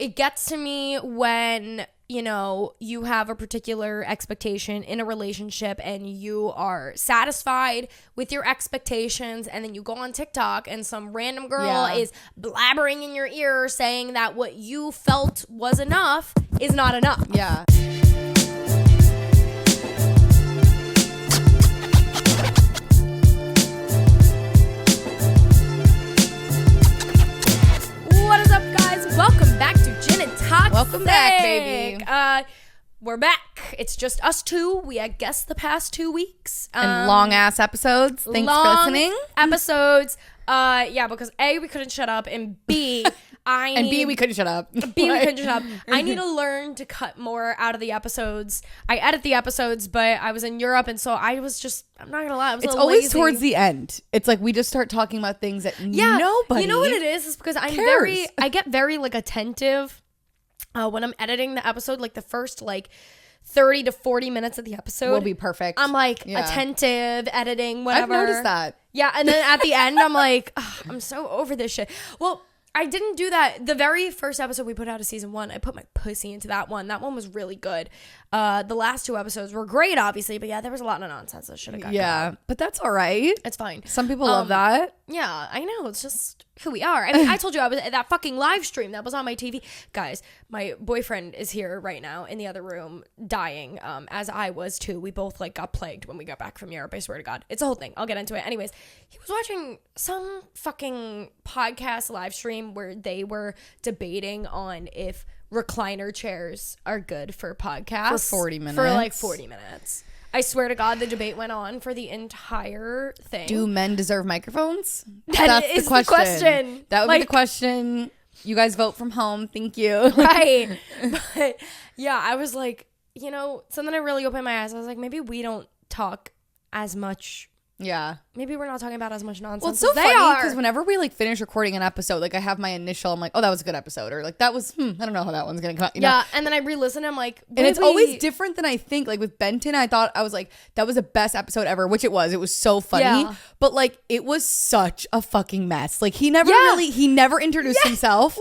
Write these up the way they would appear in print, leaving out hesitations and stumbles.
it gets to me when, you know, you have a particular expectation in a relationship and you are satisfied with your expectations, and then you go on TikTok and some random girl is blabbering in your ear saying that what you felt was enough is not enough. Yeah. What is up, guys? Welcome back to Gin and Toxic. Welcome back, baby. We're back. It's just us two. We had guests the past 2 weeks. And long ass episodes. Thanks for listening. Episodes. Yeah, because A, we couldn't shut up, and B, we couldn't shut up. We couldn't shut up. I need to learn to cut more out of the episodes. I edit the episodes, but I was in Europe, and so I'm not gonna lie, I was It's a always lazy. towards the end. It's like we just start talking about things that nobody. You know what it is? It's because I get very like attentive when I'm editing the episode. Like the first 30 to 40 minutes of the episode will be perfect. I'm like attentive, editing, whatever. I've noticed that. Yeah, and then at the end, I'm like, I'm so over this shit. Well, I didn't do that. The very first episode we put out of season 1, I put my pussy into that one. That one was really good. The last 2 episodes were great, obviously, but yeah, there was a lot of nonsense that should have got cut out. But that's all right. It's fine. Some people love that. Yeah, I know. It's just who we are. I mean, I told you I was at that fucking live stream that was on my TV. Guys, my boyfriend is here right now in the other room dying, as I was too. We both got plagued when we got back from Europe. I swear to God. It's a whole thing. I'll get into it. Anyways, he was watching some fucking podcast live stream where they were debating on if recliner chairs are good for podcasts. For 40 minutes. For 40 minutes. I swear to God, the debate went on for the entire thing. Do men deserve microphones? That's the question. That would be the question. You guys vote from home. Thank you. Right. But yeah, I was like, something that really opened my eyes. I was like, maybe we don't talk as much. Yeah. Maybe we're not talking about as much nonsense. Well, it's so funny because whenever we finish recording an episode, I have my initial, I'm like, oh, that was a good episode. Or that was, I don't know how that one's going to come out. Yeah. And then I re-listen, I'm like, and it's always different than I think. Like with Benton, I was like, that was the best episode ever, which it was. It was so funny. Yeah. But it was such a fucking mess. He never introduced himself.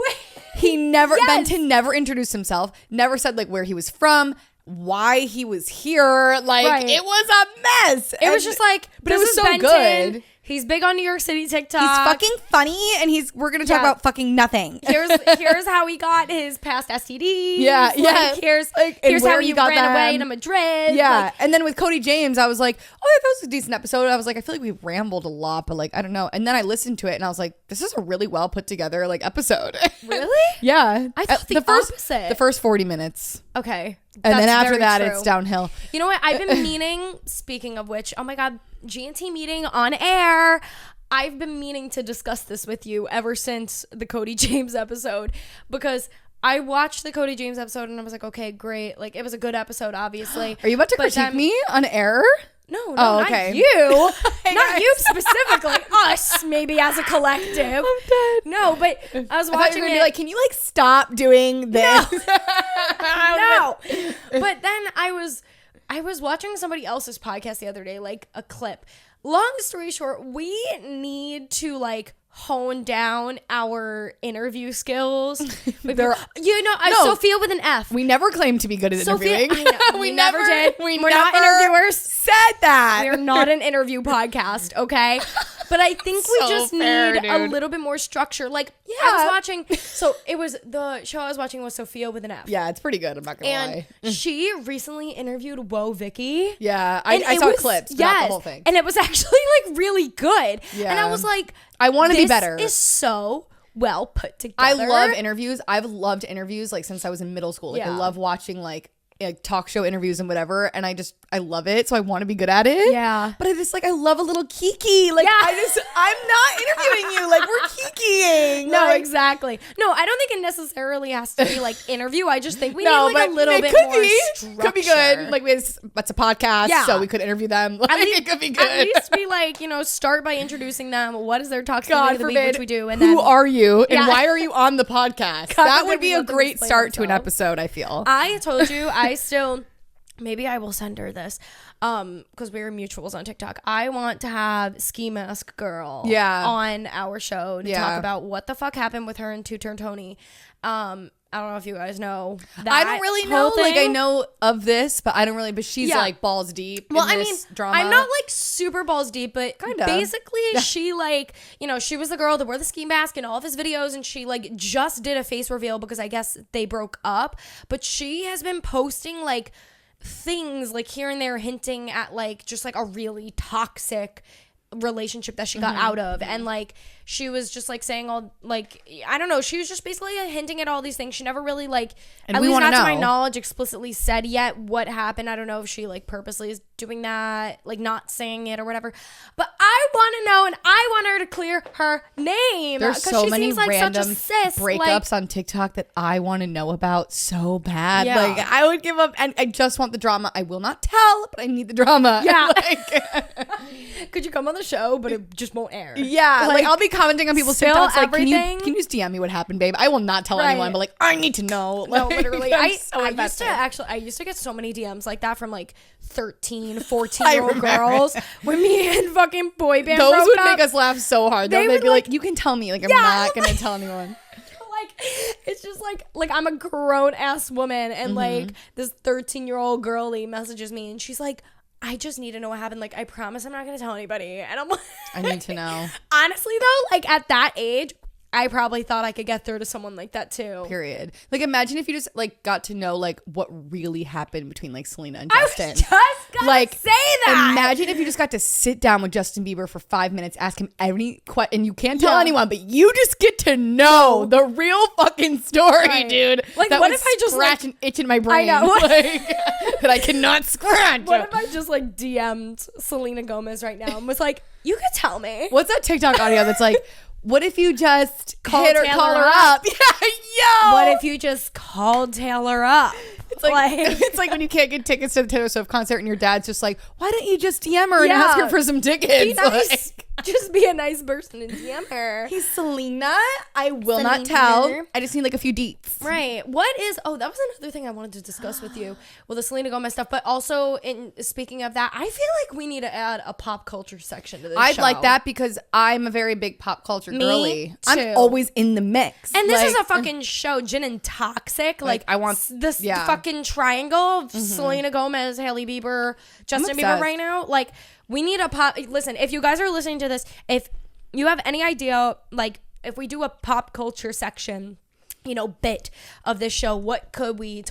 Benton never introduced himself, never said where he was from, why he was here. Right. It was a mess. It was just but it was so Benton. Good. He's big on New York City TikTok. He's fucking funny, and we're gonna talk about fucking nothing. Here's how he got his past STDs. Yeah. Here's how he ran away to Madrid. Yeah. And then with Cody James, I was like, oh, that was a decent episode. I was like, I feel like we rambled a lot, but I don't know. And then I listened to it, and I was like, this is a really well put together episode. Really? Yeah. I thought the opposite. The first 40 minutes. Okay. And then after that, it's downhill. You know what? I've been meaning, speaking of which, oh my God, G&T meeting on air. I've been meaning to discuss this with you ever since the Cody James episode, because I watched the Cody James episode and I was like, okay, great. It was a good episode, obviously. Are you about to critique me on air? No, okay. Not you. Not you specifically. Us, maybe as a collective. I'm dead. No, but I was watching it. Be like, can you stop doing this? No. But then I was watching somebody else's podcast the other day, a clip. Long story short, we need to hone down our interview skills. Sophia with an F. We never claimed to be good at interviewing. We never did. We're not interviewers. Said that. We're not an interview podcast, okay? But I think we just need a little bit more structure. I was watching, so the show I was watching was Sophia with an F. Yeah, it's pretty good. I'm not gonna lie. She recently interviewed Whoa Vicky. Yeah, I saw clips, but not the whole thing. And it was actually really good. Yeah. And I was like, I want to be better. This is so well put together. I love interviews. I've loved interviews since I was in middle school. I love watching talk show interviews and whatever, and I love it, so I want to be good at it. Yeah. But I love a little kiki. I'm not interviewing you. We're kikiing. No, exactly. No, I don't think it necessarily has to be interview. I just think we need a little bit more structure. Could be good. That's a podcast, so we could interview them. It could be good. At least be start by introducing them. What is their toxic of the week, which we do, and who are you, and why are you on the podcast? That would be a great start to an episode, I feel. I told you, maybe I will send her this, because we're mutuals on TikTok. I want to have Ski Mask Girl on our show to talk about what the fuck happened with her and Two Turn Tony. I don't know if you guys know that. I don't really know. Thing. Like, I know of this, but I don't really. But she's like balls deep. Well, in this drama. I'm not like super balls deep, but Kinda. basically, she like, she was the girl that wore the ski mask in all of his videos, and she like just did a face reveal because I guess they broke up. But she has been posting like things like here and there, hinting at like just like a really toxic relationship that she got out of, and like she was just like saying all like, I don't know, she was just basically hinting at all these things. She never really like, and at we least not to my know. knowledge, explicitly said yet what happened. I don't know if she like purposely is doing that, like not saying it or whatever, but I want to know, and I want her to clear her name. There's so she many seems like random such a cis, breakups like, on TikTok that I want to know about so bad. Yeah. Like, I would give up, and I just want the drama. I will not tell, but I need the drama. Yeah. Like, could you come on the show, but it just won't air. yeah, like I'll be commenting on people's spill TikToks. Like, can everything. you just DM me what happened, babe? I will not tell Right. anyone, but like, I need to know. No, Like, literally. I'm I so invested. I used to get so many DMs like that from like 13, 14-year-old girls when me and fucking boy band Those broke would up. make us laugh so hard. Though. They They'd would, be like, like- you can tell me. Like, I'm Yeah, not gonna like- tell anyone. Like, it's just like I'm a grown ass woman, and like this 13-year-old girlie messages me, and she's like, I just need to know what happened. Like, I promise I'm not gonna tell anybody. And I'm like, I need to know. honestly though, like at that age, I probably thought I could get through to someone like that too. Period. Like, imagine if you just like got to know like what really happened between like Selena and I Justin. was just gonna Like, say that. Imagine if you just got to sit down with Justin Bieber for 5 minutes, ask him any question, and you can't tell Yeah. anyone, but you just get to know the real fucking story, Right. dude. Like, that what would if I just, scratch like- an itch in my brain? know. Like, that I cannot scratch. What if I just like DM'd Selena Gomez right now and was like, you could tell me. What's that TikTok audio that's like? What if you just Call hit her, Taylor call her up? up? Yeah, yo. What if you just called Taylor up? It's like, it's like when you can't get tickets to the Taylor Swift concert and your dad's just like, why don't you just DM her and Yeah. ask her for some tickets? Be nice. Like, Just be a nice person and DM her. hey, Selena, I will not Selena. tell. I just need like a few deets. Right. What is, that was another thing I wanted to discuss with you. Well, the Selena Gomez stuff, but also in speaking of that, I feel like we need to add a pop culture section to this I'd show. like that because I'm a very big pop culture girly. too. I'm always in the mix. And this is Like, a fucking show, Gin and Toxic. Like I want- this yeah. fucking triangle of Selena Gomez, Hailey Bieber, Justin Bieber obsessed. right now. Like, we need a pop. Listen, if you guys are listening to this, if you have any idea, like, if we do a pop culture section, bit of this show, what could we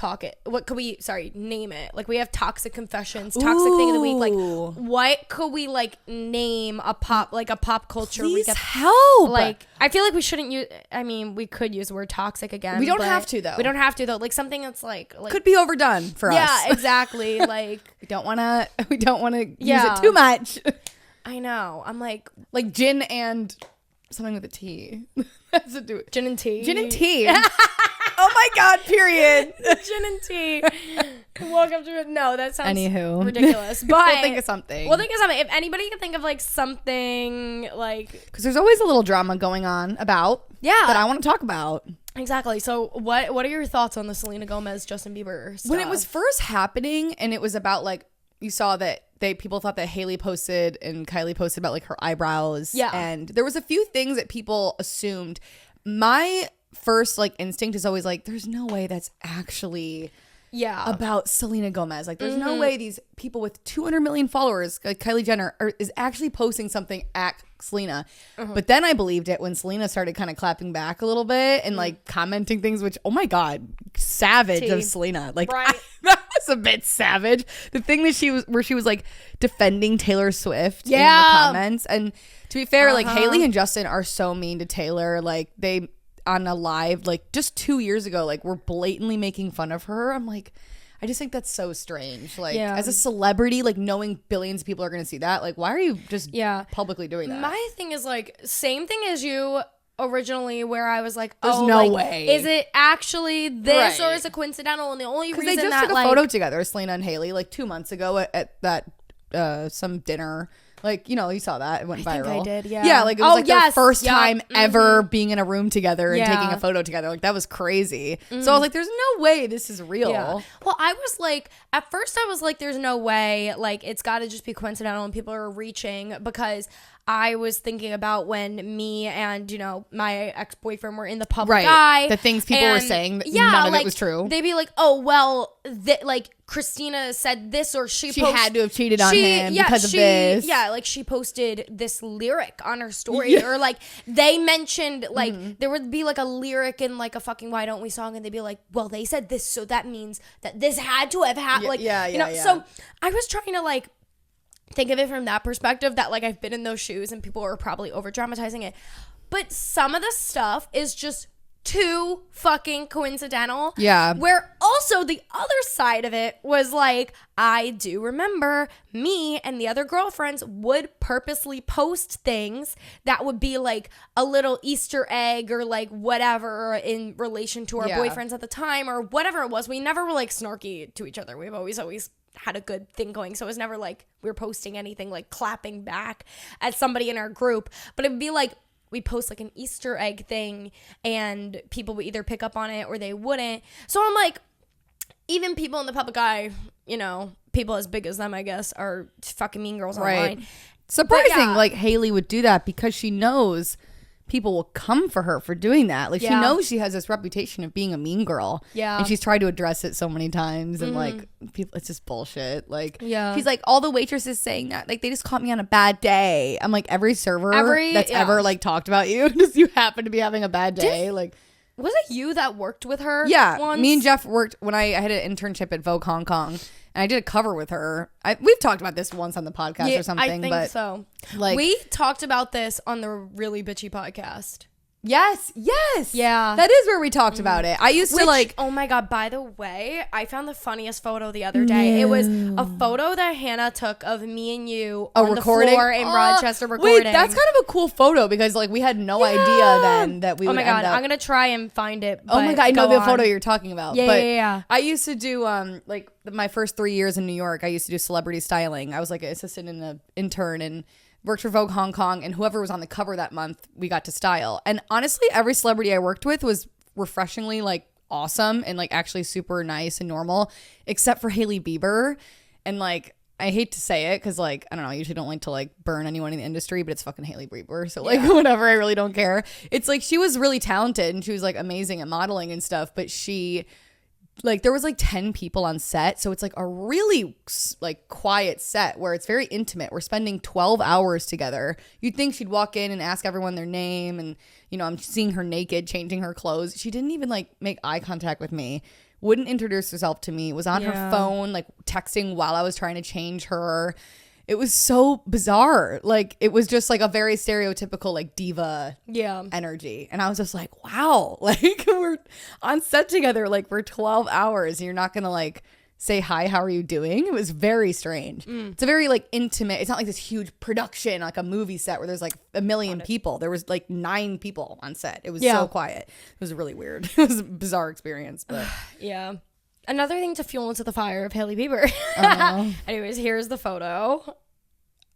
name it? Like, we have Toxic Confessions, Toxic Thing of the Week. Like, Ooh. what could we name a pop culture? Please recap? help. Like, I feel like we shouldn't use, I mean, we could use the word toxic again. We don't but have to, though. We don't have to, though. Like, something that's like could be overdone for us. yeah, exactly. Like, We don't want to use Yeah. it too much. I know. I'm like, Gin and something with a T. Has to do it. gin and tea. Gin and tea. Oh my God, period. Gin and tea. Welcome to it. No, that sounds Anywho. ridiculous. But We'll think of something. If anybody can think of something Because there's always a little drama going on about that I want to talk about. Exactly. So what are your thoughts on the Selena Gomez, Justin Bieber stuff? When it was first happening and it was about you saw that people thought that Hailey posted and Kylie posted about her eyebrows. Yeah. And there was a few things that people assumed. My first instinct is always there's no way that's actually about Selena Gomez. There's no way these people with 200 million followers, like Kylie Jenner, is actually posting something at Selena. But then I believed it when Selena started kind of clapping back a little bit and commenting things, which, oh my God, savage of Selena. Right. That was a bit savage. The thing that she was defending Taylor Swift in the Yeah. comments. And to be fair, Hailey and Justin are so mean to Taylor. They on a live just 2 years ago were blatantly making fun of her. I'm I just think that's so strange. As a celebrity, knowing billions of people are going to see that, why are you just publicly doing that? My thing is same thing as you originally, where I was like, There's no way. Is it actually this, Right. or is it coincidental? And the only Because reason they just that took a photo together, Selena and Hailey, 2 months ago at that some dinner. You saw that. It went viral. think I did, yeah. Yeah, it was their yes. first Yep. time ever being in a room together and Yeah. taking a photo together. That was crazy. So I was there's no way this is real. Yeah. Well, I was at first I was there's no way, it's got to just be coincidental and people are reaching, because I was thinking about when me and, you know, my ex-boyfriend were in the public Right. eye. The things people were saying, yeah, none of like, it was true. They'd be like, oh, well, like Christina said this, or she had to have cheated on him because of this. Yeah, like she posted this lyric on her story, or like they mentioned, like there would be like a lyric in like a fucking Why Don't We song, and they'd be like, well, they said this, so that means that this had to have happened. Like, you know, so I was trying to like think of it from that perspective, that like I've been in those shoes and people are probably over dramatizing it, but some of the stuff is just too fucking coincidental. Yeah. Where also the other side of it was like, I do remember me and the other girlfriends would purposely post things that would be like a little Easter egg or like whatever in relation to our boyfriends at the time or whatever it was. We never were like snarky to each other. We've always had a good thing going. So it was never like we were posting anything like clapping back at somebody in our group. But it would be like, we post like an Easter egg thing and people would either pick up on it or they wouldn't. So I'm like, even people in the public eye, you know, people as big as them, I guess, are fucking mean girls online. Surprising, like Haley would do that because she knows people will come for her for doing that. Like she knows she has this reputation of being a mean girl. Yeah. And she's tried to address it so many times and like people, it's just bullshit. Like she's like, all the waitresses saying that, like they just caught me on a bad day. I'm like, every server that's ever like talked about you, just you happen to be having a bad day. Like, was it you that worked with her? Yeah. Once? Me and Jeff worked when I had an internship at Vogue Hong Kong. And I did a cover with her. We've talked about this once on the podcast or something. I think so. Like, we talked about this on the Really Bitchy podcast. Yes. Yeah. That is where we talked about it. I used to like... Oh my God, by the way, I found the funniest photo the other day. It was a photo that Hannah took of me and you on the floor in Rochester recording. Wait, that's kind of a cool photo because like we had no idea then that we would end up... I'm going to try and find it. Oh my God, I know the photo you're talking about. Yeah. I used to do like my first 3 years in New York, I used to do celebrity styling. I was like an assistant and an intern and worked for Vogue Hong Kong, and whoever was on the cover that month, we got to style. And honestly, every celebrity I worked with was refreshingly like awesome and like actually super nice and normal, except for Hailey Bieber. And like, I hate to say it because like, I don't know, I usually don't like to like burn anyone in the industry, but it's fucking Hailey Bieber. So like whatever, I really don't care. It's like she was really talented and she was like amazing at modeling and stuff, but she... like there was like 10 people on set, so it's like a really like quiet set where it's very intimate. We're spending 12 hours together. You'd think she'd walk in and ask everyone their name, and you know, I'm seeing her naked changing her clothes. She didn't even like make eye contact with me, wouldn't introduce herself to me, was on her phone like texting while I was trying to change her. It was so bizarre. Like it was just like a very stereotypical like diva energy. And I was just like, wow, like we're on set together like for 12 hours and you're not going to like say hi, how are you doing? It was very strange. It's a very like intimate, it's not like this huge production, like a movie set where there's like a million people. There was like 9 people on set. It was so quiet. It was really weird. It was a bizarre experience, but another thing to fuel into the fire of Hailey Bieber. Anyways, here's the photo.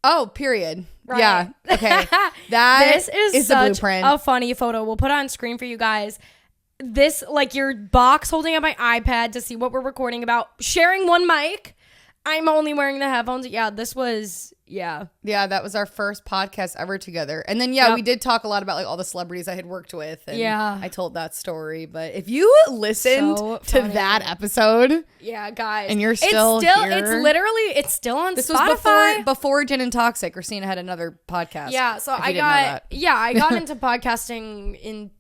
Oh, period. Right. Yeah. Okay. This is such the blueprint. a funny photo. We'll put it on screen for you guys. This, like your box holding up my iPad to see what we're recording about. Sharing one mic. I'm only wearing the headphones. Yeah, this was, Yeah, that was our first podcast ever together. And then, we did talk a lot about like all the celebrities I had worked with. And I told that story. But if you listened to that episode. Yeah, guys. And you're still here. It's still on this Spotify. Was before Gin and Toxic. Christina had another podcast. Yeah, so I got into podcasting in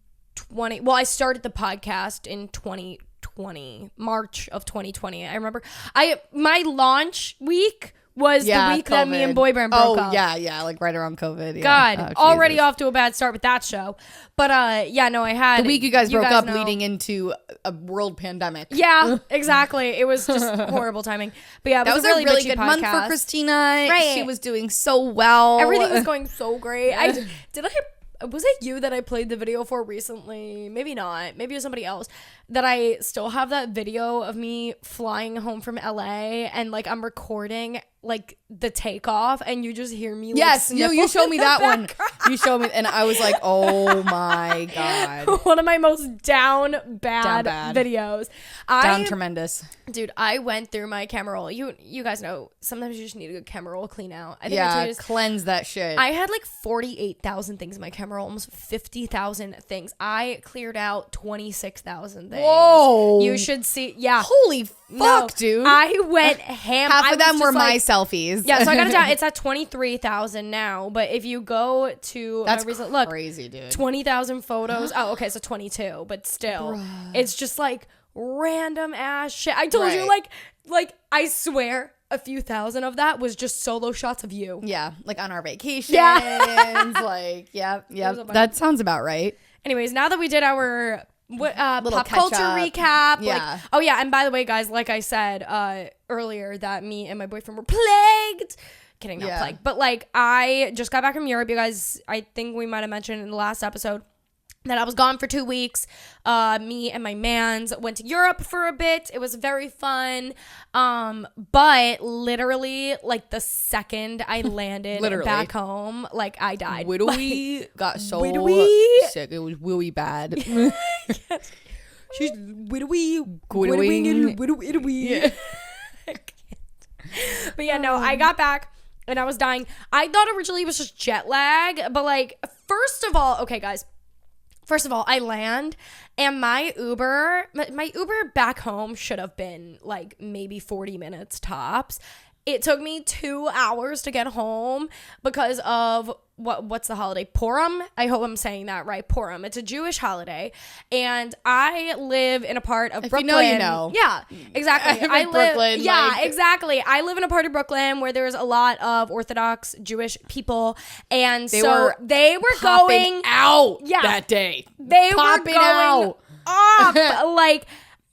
I started the podcast in 2020, March of 2020. I remember my launch week was the week that me and Boybrand broke up. Oh, yeah, like right around COVID. Yeah. God, already off to a bad start with that show. But I had... The week you guys broke up leading into a world pandemic. Yeah, exactly. It was just horrible timing. But yeah, it was a really good month for Christina. Right. She was doing so well. Everything was going so great. Was it you that I played the video for recently? Maybe not. Maybe it was somebody else. that I still have that video of me flying home from LA and like I'm recording like the takeoff and you just hear me yes, you showed me that one. background. You showed me and I was like, oh my God. One of my most down bad videos. Down tremendous. Dude, I went through my camera roll. You guys know sometimes you just need a good camera roll clean out. I think I told you this. Cleanse that shit. I had like 48,000 things in my camera roll, almost 50,000 things. I cleared out 26,000 things. Whoa. You should see. Yeah. Holy fuck, dude. I went ham. Half of them were my selfies. Yeah, so I got it down. It's at 23,000 now. But if you go to that's my recent look, crazy, dude. 20,000 photos. Oh, okay, so 22. But still, it's just like random ass shit. I told you, like I swear, a few thousand of that was just solo shots of you. Yeah, like on our vacations. Yeah. Like, yeah. That sounds about right. Anyways, now that we did our pop culture up. recap. Yeah. Oh yeah, and by the way, guys, like I said earlier, that me and my boyfriend were plagued. Kidding, not plagued. But like, I just got back from Europe. You guys, I think we might have mentioned in the last episode that I was gone for 2 weeks. Me and my mans went to Europe for a bit. It was very fun. But literally, like the second I landed back home, like I died. Widowy got so sick. It was willy bad. She's widowing. Yeah. But yeah, no, I got back and I was dying. I thought originally it was just jet lag, but like, first of all, okay, guys. First of all, I land and my Uber back home should have been like maybe 40 minutes tops. It took me 2 hours to get home because of what's the holiday? Purim? I hope I'm saying that right. Purim. It's a Jewish holiday. And I live in a part of Brooklyn. If you know. Yeah, exactly. I live Brooklyn. Yeah, exactly. I live in a part of Brooklyn where there's a lot of Orthodox Jewish people. And they were going out that day. They were going out. off. Like,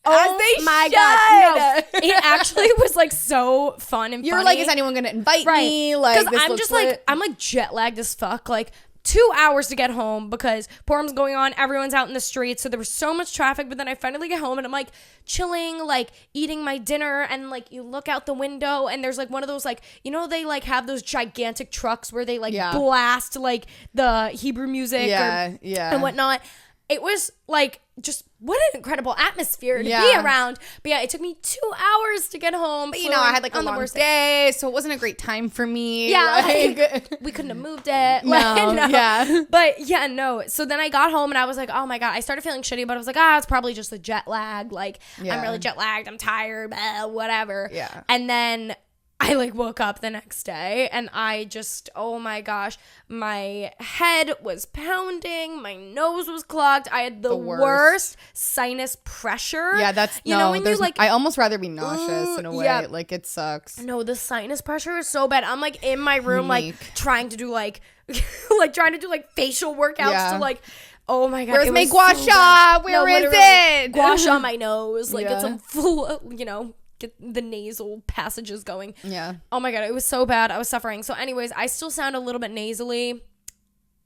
oh my God. No. It actually was like so fun and funny. You're like, is anyone going to invite me? Like, because I'm just like, I'm like jet lagged as fuck. Like 2 hours to get home because Purim's going on. Everyone's out in the streets. So there was so much traffic. But then I finally get home and I'm like chilling, like eating my dinner. And like you look out the window and there's like one of those like, you know, they like have those gigantic trucks where they like blast like the Hebrew music and whatnot. It was like just what an incredible atmosphere to be around. But yeah, it took me 2 hours to get home. But you know, I had like a long day, so it wasn't a great time for me. Yeah, like, we couldn't have moved it. No. Yeah. But yeah, no. So then I got home and I was like, oh my God. I started feeling shitty, but I was like, it's probably just the jet lag. Like, I'm really jet lagged. I'm tired, whatever. Yeah. And then I like woke up the next day and I just, oh my gosh, my head was pounding, my nose was clogged. I had the worst sinus pressure. Yeah, that's, you know, when you like, I almost rather be nauseous in a way. Yeah. Like it sucks. No, the sinus pressure is so bad. I'm like in my room, like trying to do like, like facial workouts to like, oh my God. Where's my gua sha? Where is it? Gua sha on my nose. Like it's a full, you know, get the nasal passages going. Yeah. Oh my God, it was so bad. I was suffering. So anyways, I still sound a little bit nasally.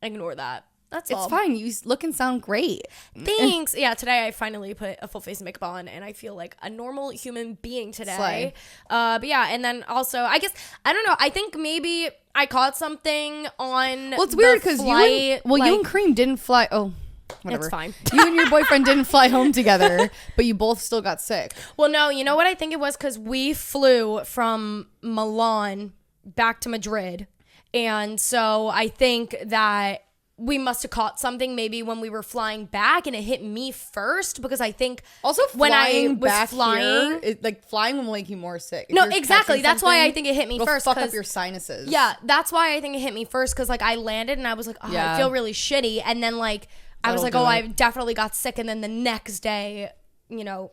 Ignore that. That's all. It's fine. You look and sound great. Thanks. Yeah, today I finally put a full face of makeup on and I feel like a normal human being today. Slay. But yeah, and then also, I guess, I don't know. I think maybe I caught something on Well, it's weird because you and Kareem didn't fly. Oh. Whatever. It's fine. You and your boyfriend didn't fly home together, but you both still got sick. Well, no, you know what I think it was? Because we flew from Milan back to Madrid. And so I think that we must have caught something maybe when we were flying back and it hit me first because I think also when I was flying, flying will make you more sick. No, exactly. That's why I think it hit me first. Fuck up your sinuses. Yeah, that's why I think it hit me first because like I landed and I was like, I feel really shitty. And then like I was like, I definitely got sick. And then the next day, you know,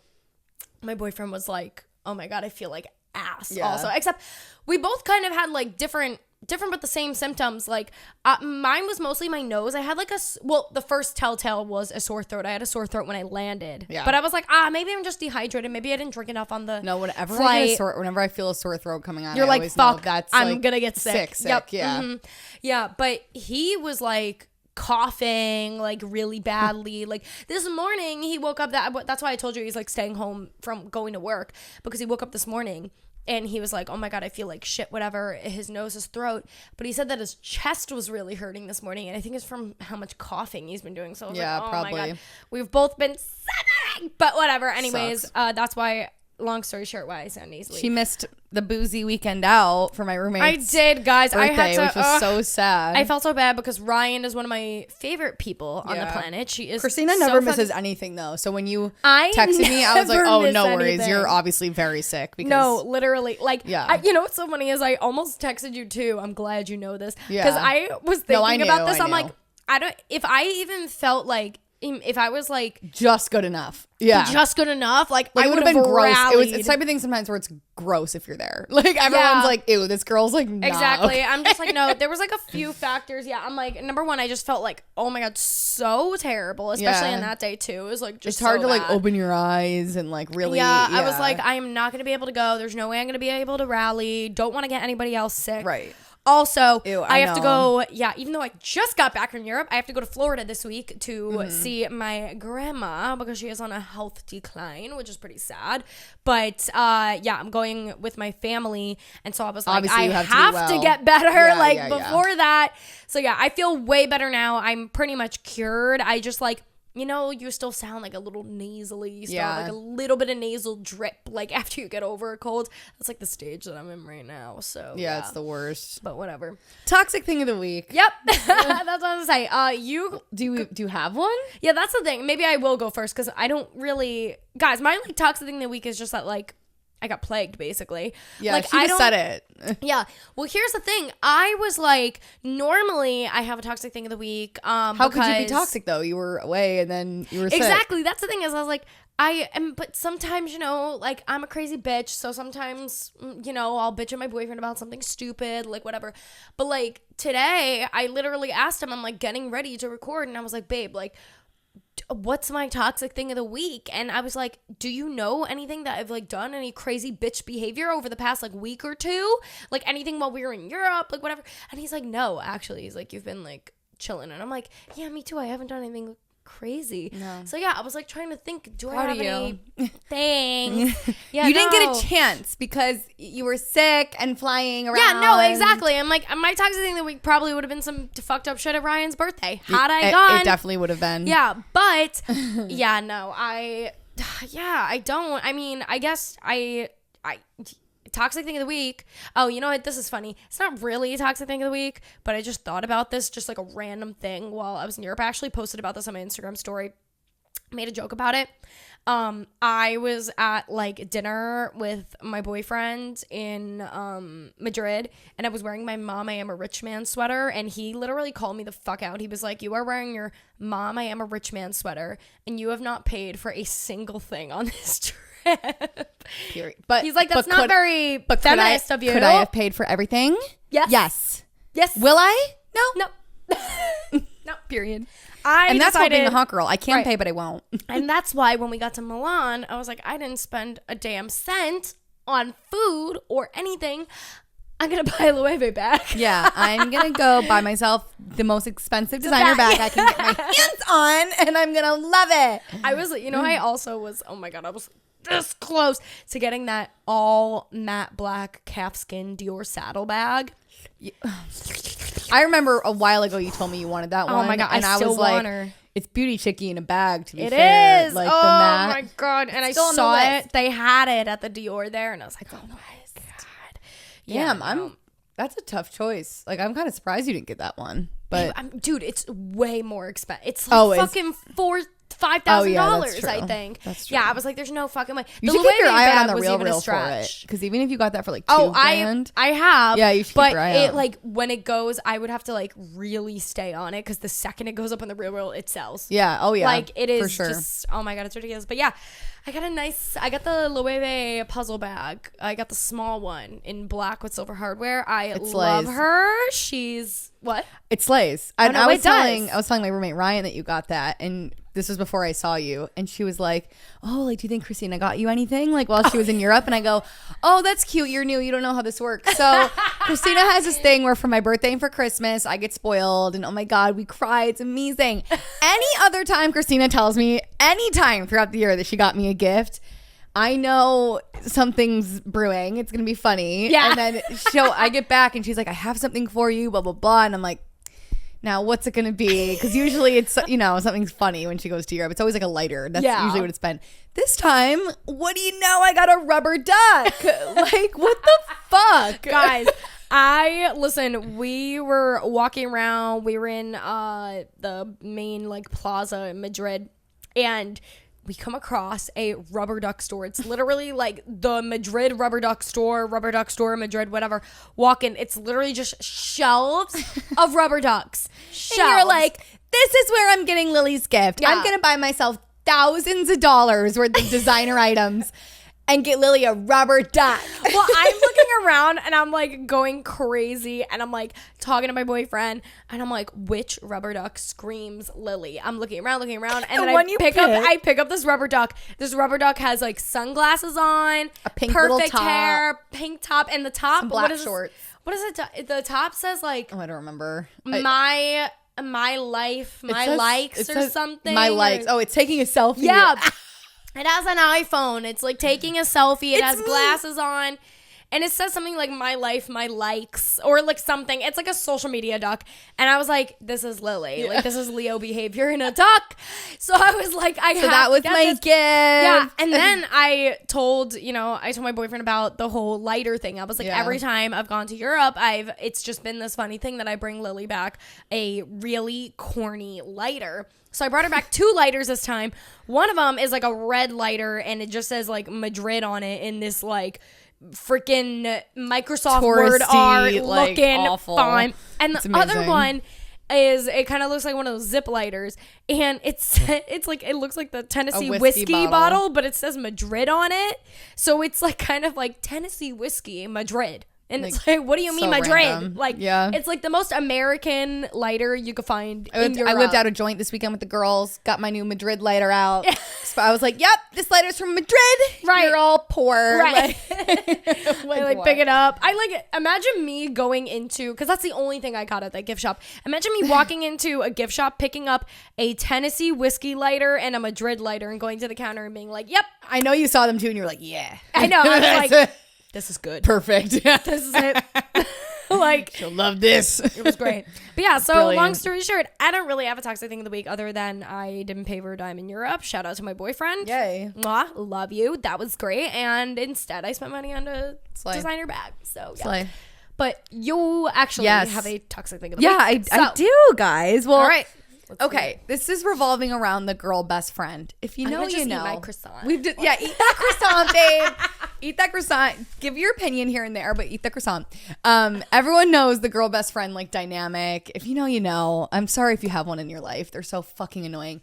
my boyfriend was like, oh my God, I feel like ass also. Except we both kind of had like different but the same symptoms. Like mine was mostly my nose. I had like the first telltale was a sore throat. I had a sore throat when I landed. Yeah. But I was like, maybe I'm just dehydrated. Maybe I didn't drink enough on the whenever flight. Whenever I feel a sore throat coming on, you're like, fuck, that's I'm gonna get sick. Sick, yeah. Yeah, but he was like coughing like really badly. Like this morning he woke up, that's why I told you he's like staying home from going to work, because he woke up this morning and he was like, oh my God, I feel like shit, whatever, his nose, his throat. But he said that his chest was really hurting this morning. And I think it's from how much coughing he's been doing. So I was like, oh probably. my God, we've both been suffering. But whatever. Anyways, that's why, long story short, why I sound nasally. She missed the boozy weekend out for my roommate's I did, guys. birthday, I had to, which was so sad. I felt so bad because Ryan is one of my favorite people on the planet. She is. Christina so never misses anything though. So when you I texted me, I was like, never "Oh, miss no worries. anything. You're obviously very sick." Because No, literally. Like, Yeah. you know what's so funny is I almost texted you too. I'm glad you know this. Yeah. Because I was thinking No, I knew, about this. I I'm knew. like, I don't. If I even felt like, if I was like just good enough. Yeah. just good enough, like I it would would have been gross. rallied. It's the type of thing sometimes where it's gross if you're there. Like everyone's like, "Ew, this girl's like nah." Exactly. I'm just like, no, there was like a few factors. Yeah. I'm like, number one, I just felt like, oh my God, so terrible, especially on that day too. It was like, just It's hard so to like bad. open your eyes and like really. Yeah, I was like, I am not going to be able to go. There's no way I'm going to be able to rally. Don't want to get anybody else sick. Right. Also, Ew, I have to know. go, even though I just got back from Europe, I have to go to Florida this week to see my grandma because she is on a health decline, which is pretty sad. But I'm going with my family. And so I was like, Obviously, I you have to have be to well. get better Yeah, before that. So yeah, I feel way better now. I'm pretty much cured. I just like, you know, you still sound like a little nasally. You still have like a little bit of nasal drip, like after you get over a cold. That's like the stage that I'm in right now. So Yeah, it's the worst. but whatever. Toxic thing of the week. Yep, that's what I'm saying. You Do you have one? yeah, that's the thing. Maybe I will go first because I don't really, guys. My like toxic thing of the week is just that like I got plagued basically. Yeah, like, she just said it. Yeah. Well, here's the thing. I was like, normally I have a toxic thing of the week. How could you be toxic though? You were away and then you were sick. Exactly. That's the thing is I was like, I am, but sometimes, you know, like I'm a crazy bitch. So sometimes, you know, I'll bitch at my boyfriend about something stupid, like whatever. But like today, I literally asked him, I'm like getting ready to record. And I was like, babe, like, what's my toxic thing of the week? And I was like, do you know anything that I've like done, any crazy bitch behavior over the past like week or two, like anything while we were in Europe, like whatever? And he's like, no, actually. He's like, you've been like chilling. And I'm like, yeah, me too, I haven't done anything crazy. No. So yeah, I was like trying to think, do Proud I of have you. any things? Yeah, You didn't get no. a chance because you were sick and flying around. Yeah, no, exactly. I'm like, my toxic thing of the week probably would have been some fucked up shit at Ryan's birthday. Had I gone. It definitely would have been. Yeah, but yeah, no, I don't. I mean, I guess I toxic thing of the week. Oh, you know what? This is funny. It's not really a toxic thing of the week, but I just thought about this, just like a random thing while I was in Europe. I actually posted about this on my Instagram story. Made a joke about it. I was at like dinner with my boyfriend in Madrid, and I was wearing my Mom I Am a Rich Man sweater, and he literally called me the fuck out. He was like, you are wearing your Mom I Am a Rich Man sweater, and you have not paid for a single thing on this trip. Period. But he's like, that's not very feminist of you. Could I have paid for everything? Yes. Yes. Will I? No. No. No. Period. And that's called being a hot girl. I can Right. pay, but I won't. And that's why when we got to Milan, I was like, I didn't spend a damn cent on food or anything. I'm going to buy a Loewe bag. Yeah, I'm going to go buy myself the most expensive designer bag I can get my hands on, and I'm going to love it. I was, you know, I also was, oh my God, I was this close to getting that all matte black calfskin Dior saddle bag. I remember a while ago you told me you wanted that one. Oh my God, and I still was want like, her. It's beauty chicky in a bag, to be It fair. is. Like oh the matte. my God. And I Still on the saw list. it. They had it at the Dior there. And I was like, oh my God. Damn, Yeah, that's a tough choice. Like, I'm kind of surprised you didn't get that one. But dude, it's way more expensive. It's like fucking $5,000, I think. That's true. Yeah, I was like, there's no fucking way. you The should keep your Loewe eye out on bag the was real even a for it. stretch. Because even if you got that for like Oh, $2,000. I have. Yeah, you should but keep your eye it out. like when it goes, I would have to like really stay on it because the second it goes up on the real, it sells. Yeah. Oh yeah. Like it is for sure. just, oh my God, it's ridiculous. But yeah, I got the Loewe puzzle bag. I got the small one in black with silver hardware. I love slays. her. She's what? It slays. And no, I was it does. telling my roommate Ryan that you got that, and this was before I saw you, and she was like, "Oh, like, do you think Christina got you anything like while she was in Europe?" And I go, "Oh, that's cute. You're new. You don't know how this works." So Christina has this thing where for my birthday and for Christmas, I get spoiled and oh my God, we cry. It's amazing. Any other time Christina tells me, anytime throughout the year that she got me a gift, I know something's brewing. It's going to be funny. Yeah. And then I get back and she's like, I have something for you, blah, blah, blah. And I'm like, now what's it going to be? Because usually it's, something's funny when she goes to Europe. It's always like a lighter. That's usually what it's been. This time, what do you know? I got a rubber duck. Like, what the fuck? Guys, listen, we were walking around. We were in the main like plaza in Madrid, and we come across a rubber duck store. It's literally like the Madrid rubber duck store, Madrid, whatever. Walk in, it's literally just shelves of rubber ducks. And you're like, this is where I'm getting Lily's gift. Yeah. I'm going to buy myself thousands of dollars worth of designer items and get Lily a rubber duck. Well, I'm looking around and I'm like going crazy and I'm like talking to my boyfriend and I'm like, which rubber duck screams Lily? I'm looking around and then I pick up this rubber duck. This rubber duck has like sunglasses on, a pink perfect little top, hair, pink top, and the top, some black shorts. What is it? The top says like, I don't remember. My life, my likes or something. My likes. Oh, it's taking a selfie. Yeah. It has an iPhone. It's like taking a selfie. It has glasses on. And it says something like my life, my likes, or like something. It's like a social media duck. And I was like, this is Lily. Yeah. Like, this is Leo behavior in a duck. So I was like, that was my gift. Yeah. And then I told my boyfriend about the whole lighter thing. I was like, every time I've gone to Europe, it's just been this funny thing that I bring Lily back a really corny lighter. So I brought her back 2 lighters this time. One of them is like a red lighter and it just says like Madrid on it in this like freaking Microsoft Word art looking font. And the other one is, it kind of looks like one of those zip lighters and it's like, it looks like the Tennessee whiskey bottle, but it says Madrid on it. So it's like kind of like Tennessee whiskey Madrid. And it's like, what do you mean Madrid? Random. Like, it's like the most American lighter you could find in Europe. I whipped out a joint this weekend with the girls, got my new Madrid lighter out. So I was like, yep, this lighter's from Madrid. Right. You're all poor. Right. I pick it up. Imagine me going into, because that's the only thing I got at that gift shop. Imagine me walking into a gift shop, picking up a Tennessee whiskey lighter and a Madrid lighter and going to the counter and being like, yep. I know you saw them too and you were like, yeah. I know. I was like, this is good. Perfect. This is it. Like, she'll love this. It was great. But yeah, so Brilliant. Long story short, I don't really have a toxic thing of the week other than I didn't pay for a dime in Europe. Shout out to my boyfriend. Yay. Mwah, love you. That was great. And instead I spent money on a designer bag. So yeah. Slay. But you actually have a toxic thing of the week. I do, guys. Well, all right. Okay, this is revolving around the girl best friend. If you know, you know. Eat my croissant. Eat that croissant, babe. Eat that croissant. Give your opinion here and there, but eat the croissant. Everyone knows the girl best friend like dynamic. If you know, you know. I'm sorry if you have one in your life. They're so fucking annoying.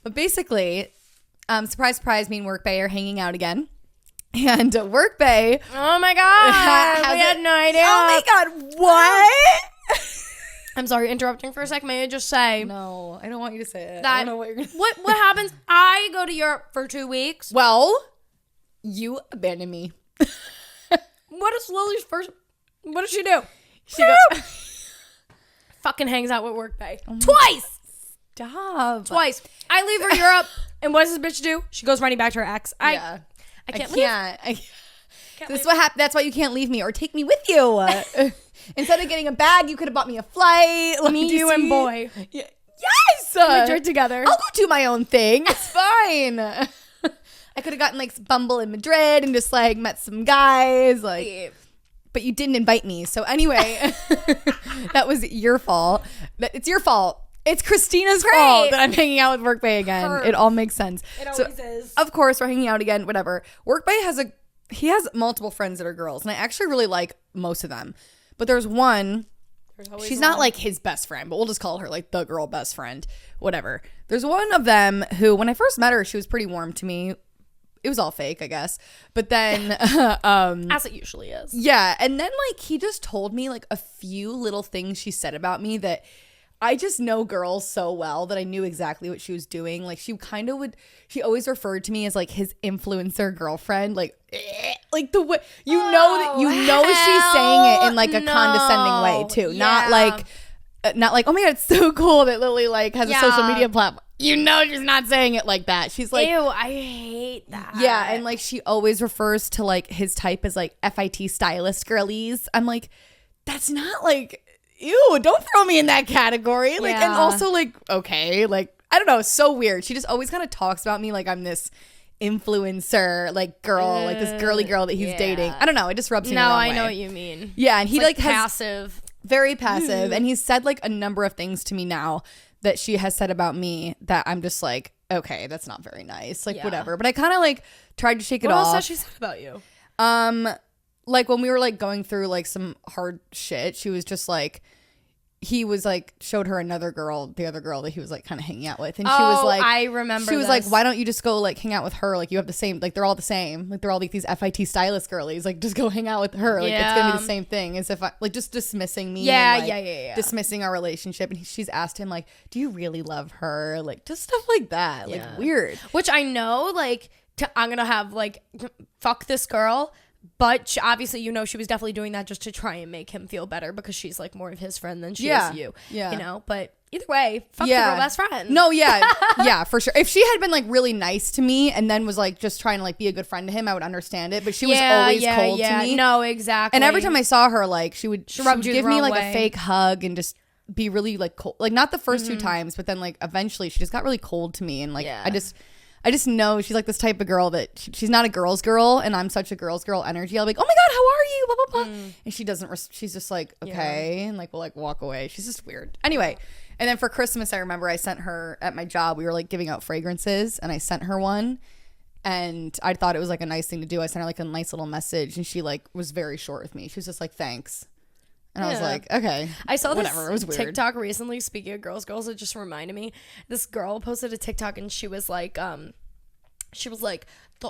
But basically, surprise, surprise, me and Workbay are hanging out again. And Workbay. Oh my God. We had no idea. Oh my God. What? I'm sorry, interrupting for a sec. May I just say? No, I don't want you to say it. I don't know what you're going to say. What happens? I go to Europe for 2 weeks. Well, you abandon me. What is Lily's first? What does she do? She fucking hangs out with Workbay. Twice! Stop. Twice. I leave for Europe, and what does this bitch do? She goes running back to her ex. I can't leave. This is what happened. That's why you can't leave me or take me with you. Instead of getting a bag, you could have bought me a flight. Me, you, and boy. Yes. Madrid together. I'll go do my own thing. It's fine. I could have gotten like Bumble in Madrid and just like met some guys. Like, but you didn't invite me. So anyway, that was your fault. It's your fault. It's Christina's fault that I'm hanging out with Workbay again. It all makes sense. It always is. Of course, we're hanging out again. Whatever. Workbay has multiple friends that are girls, and I actually really like most of them. But there's one, she's not like his best friend, but we'll just call her like the girl best friend, whatever. There's one of them who, when I first met her, she was pretty warm to me. It was all fake, I guess. But then, as it usually is. Yeah. And then like, he just told me like a few little things she said about me that I just know girls so well that I knew exactly what she was doing. Like she always referred to me as like his influencer girlfriend. Like like the way she's saying it in like a condescending way too. Not like oh my god, it's so cool that Lily like has a social media platform. She's not saying it like that. She's like, ew, I hate that. Yeah, and like she always refers to like his type as like FIT stylist girlies. I'm like, that's not like, ew, don't throw me in that category. Like, and also like, okay, like, I don't know, it's so weird. She just always kind of talks about me like I'm this influencer, like girl, like this girly girl that he's dating. I don't know, it just rubs me the wrong way. I know what you mean. Yeah, and he like has passive. Very passive. And he's said like a number of things to me now that she has said about me that I'm just like, okay, that's not very nice. Like whatever. But I kind of like tried to shake it off. What else has she said about you? Like when we were like going through like some hard shit, she was just like, he was like showed her the other girl that he was like kind of hanging out with, and she was like, I remember she was like, why don't you just go like hang out with her, like you have the same, like they're all the same, like they're all like these FIT stylist girlies, like just go hang out with her, like it's gonna be the same thing, as if I like just dismissing me, dismissing our relationship. And she's asked him like, do you really love her, like just stuff like that, like weird, which I know like I'm gonna have like fuck this girl. But obviously, she was definitely doing that just to try and make him feel better because she's like more of his friend than she is you. Yeah. You know, but either way, fuck the girl best friend. No, yeah, for sure. If she had been like really nice to me and then was like just trying to like be a good friend to him, I would understand it. But she was always cold to me. No, exactly. And every time I saw her, like she would give me like way. a fake hug and just be really like cold. Like not the first two times, but then like eventually she just got really cold to me, and like I just know she's like this type of girl that she's not a girl's girl, and I'm such a girl's girl energy. I'll be like, oh my god, how are you? Blah blah blah. And she doesn't. She's just like, okay, and like we'll like walk away. She's just weird. Anyway, and then for Christmas, I remember I sent her at my job. We were like giving out fragrances, and I sent her one, and I thought it was like a nice thing to do. I sent her like a nice little message, and she like was very short with me. She was just like, thanks. And I was like, okay. I saw whatever. This it was weird. TikTok recently. Speaking of girls, it just reminded me. This girl posted a TikTok, and she was like, the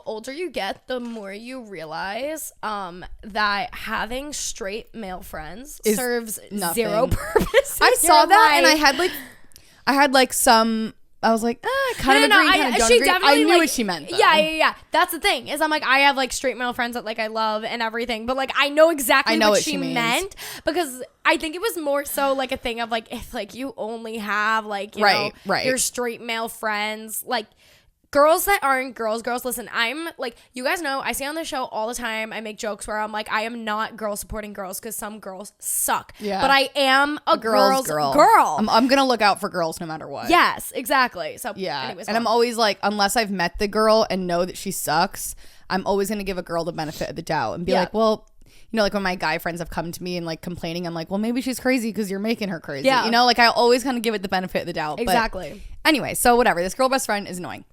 older you get, the more you realize that having straight male friends serves zero purpose. I saw that, and I had like some. I was like, kind of agree, kind of don't agree. I knew what she meant, though. Yeah. That's the thing, is I'm like, I have like straight male friends that like I love and everything, but like I know exactly what she meant, because I think it was more so like a thing of like, if like you only have like you know your straight male friends, like girls that aren't girls, listen, I'm like, you guys know, I say on the show all the time, I make jokes where I'm like, I am not girl supporting girls because some girls suck. Yeah. But I am a girl's girl. I'm going to look out for girls no matter what. Yes, exactly. So, yeah. Anyways, and I'm always like, unless I've met the girl and know that she sucks, I'm always going to give a girl the benefit of the doubt and be like, well, you know, like when my guy friends have come to me and like complaining, I'm like, well, maybe she's crazy because you're making her crazy. Yeah. You know, like I always kind of give it the benefit of the doubt. Exactly. But anyway, so whatever. This girl best friend is annoying.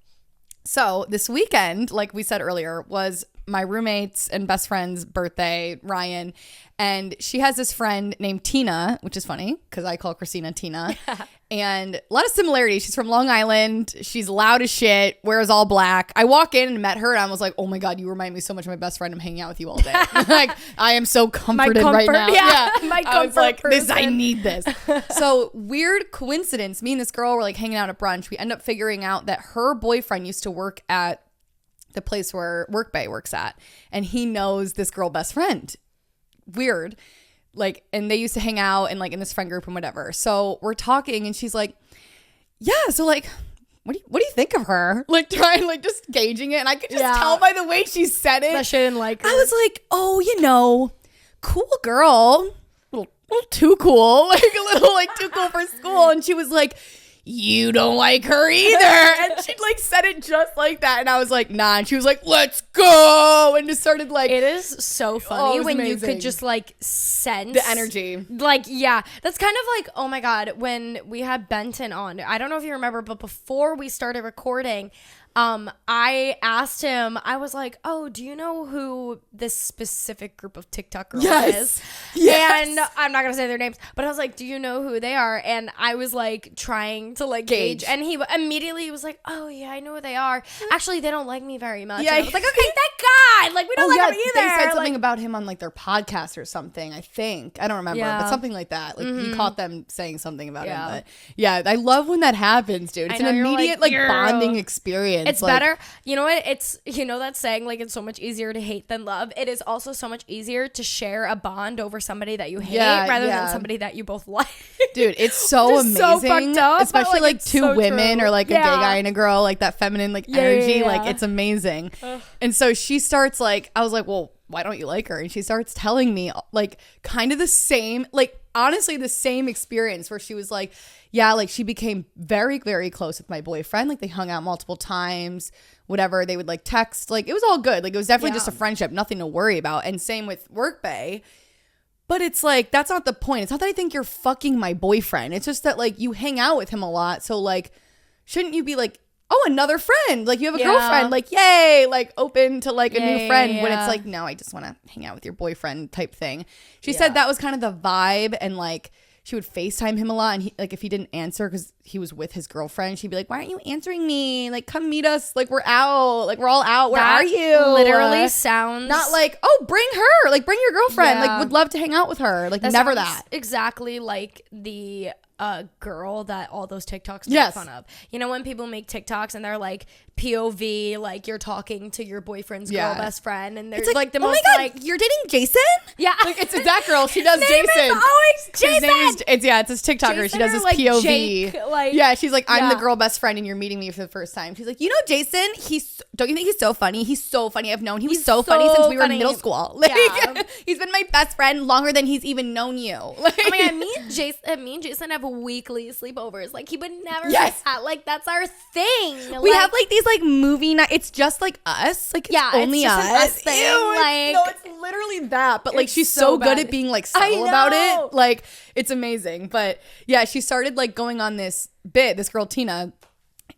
So this weekend, like we said earlier, was my roommate's and best friend's birthday, Ryan. And she has this friend named Tina, which is funny because I call Christina Tina. And a lot of similarities. She's from Long Island. She's loud as shit, wears all black. I walk in and met her, and I was like, oh my God, you remind me so much of my best friend. I'm hanging out with you all day. Like, I am so comforted right now. Yeah. My comfort I was like, person. I need this. So weird coincidence. Me and this girl were like hanging out at brunch. We end up figuring out that her boyfriend used to work at the place where Workbay works at. And he knows this girl best friend. Weird. Like, and they used to hang out and like in this friend group and whatever. So we're talking and she's like, yeah, so like, what do you think of her? Like trying, like just gauging it. And I could just tell by the way she said it that she didn't like her. I was like, oh, you know, cool girl. A little too cool. Like a little like too cool for school. And she was like, you don't like her either. And she like said it just like that. And I was like, nah. And she was like, let's go. And just started like. It is so funny when amazing. You could just like sense the energy. Like, yeah. That's kind of like, oh my God, when we had Benton on. I don't know if you remember, but before we started recording, I asked him, I was like, oh, do you know who this specific group of TikTok girls is? Yes. And I'm not going to say their names, but I was like, do you know who they are? And I was like trying to like gauge. And he immediately was like, oh yeah, I know who they are. Actually, they don't like me very much. Yeah. And I was like, okay, thank God. Like we don't like him either. They said something about him on like their podcast or something, I think. I don't remember, but something like that. Like he caught them saying something about him. But yeah, I love when that happens, dude. It's an immediate like bonding experience. experience. It's better. You know what? It's, you know that saying, like, it's so much easier to hate than love. It is also so much easier to share a bond over somebody that you hate rather than somebody that you both like. Dude, it's so amazing. So fucked up, especially like two so women or like a gay guy and a girl, like that feminine like energy. Like it's amazing. And so she starts like, I was like, well, why don't you like her? And she starts telling me like kind of the same, like honestly the same experience where she was like, yeah, like she became very, very close with my boyfriend. Like they hung out multiple times, whatever. They would like text. Like it was all good. Like it was definitely just a friendship, nothing to worry about. And same with Workbay. But it's like, that's not the point. It's not that I think you're fucking my boyfriend. It's just that like you hang out with him a lot. So like, shouldn't you be like, oh, another friend? Like you have a girlfriend. Like, yay, like open to like a new friend. When it's like, no, I just want to hang out with your boyfriend type thing. She said that was kind of the vibe. And like, she would FaceTime him a lot. And he, like, if he didn't answer because he was with his girlfriend, she'd be like, why aren't you answering me? Like, come meet us. Like, we're out. Like, we're all out. Where are you? Literally sounds... Not like, oh, bring her. Like, bring your girlfriend. Like, would love to hang out with her. Like, never that. Exactly like the girl that all those TikToks make fun of. You know, when people make TikToks and they're like, POV, like you're talking to your boyfriend's girl best friend, and there's like the most oh my God, like, you're dating Jason? Yeah, like it's that girl. She does Jason. Is always Jason. His name is, it's this TikToker. Jason, she does this like POV. Jake, like, yeah, she's like, I'm the girl best friend, and you're meeting me for the first time. She's like, you know, Jason. Don't you think he's so funny? He's so funny. I've known he's so funny since we were in middle school. Like, he's been my best friend longer than he's even known you. Like, oh my God, me and Jason have weekly sleepovers. Like he would never miss that. Like that's our thing. We have like these like movie night. It's just like us. Like it's only it's us. An us thing. Ew, like no, it's literally that. But like she's so good at being like subtle about it. Like it's amazing. But yeah, she started like going on this bit. This girl Tina.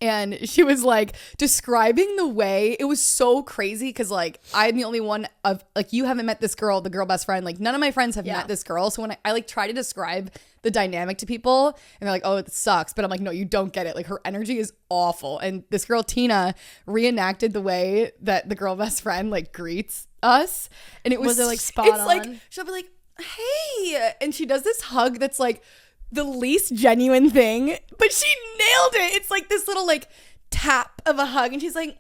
And she was like describing the way it was so crazy because like I'm the only one of like you haven't met this girl, the girl best friend. Like none of my friends have met this girl. So when I like try to describe the dynamic to people and they're like, oh, it sucks. But I'm like, no, you don't get it. Like her energy is awful. And this girl Tina reenacted the way that the girl best friend like greets us. And it was it like spot on? Like she'll be like, hey. And she does this hug that's like the least genuine thing, but she nailed it. It's like this little like tap of a hug and she's like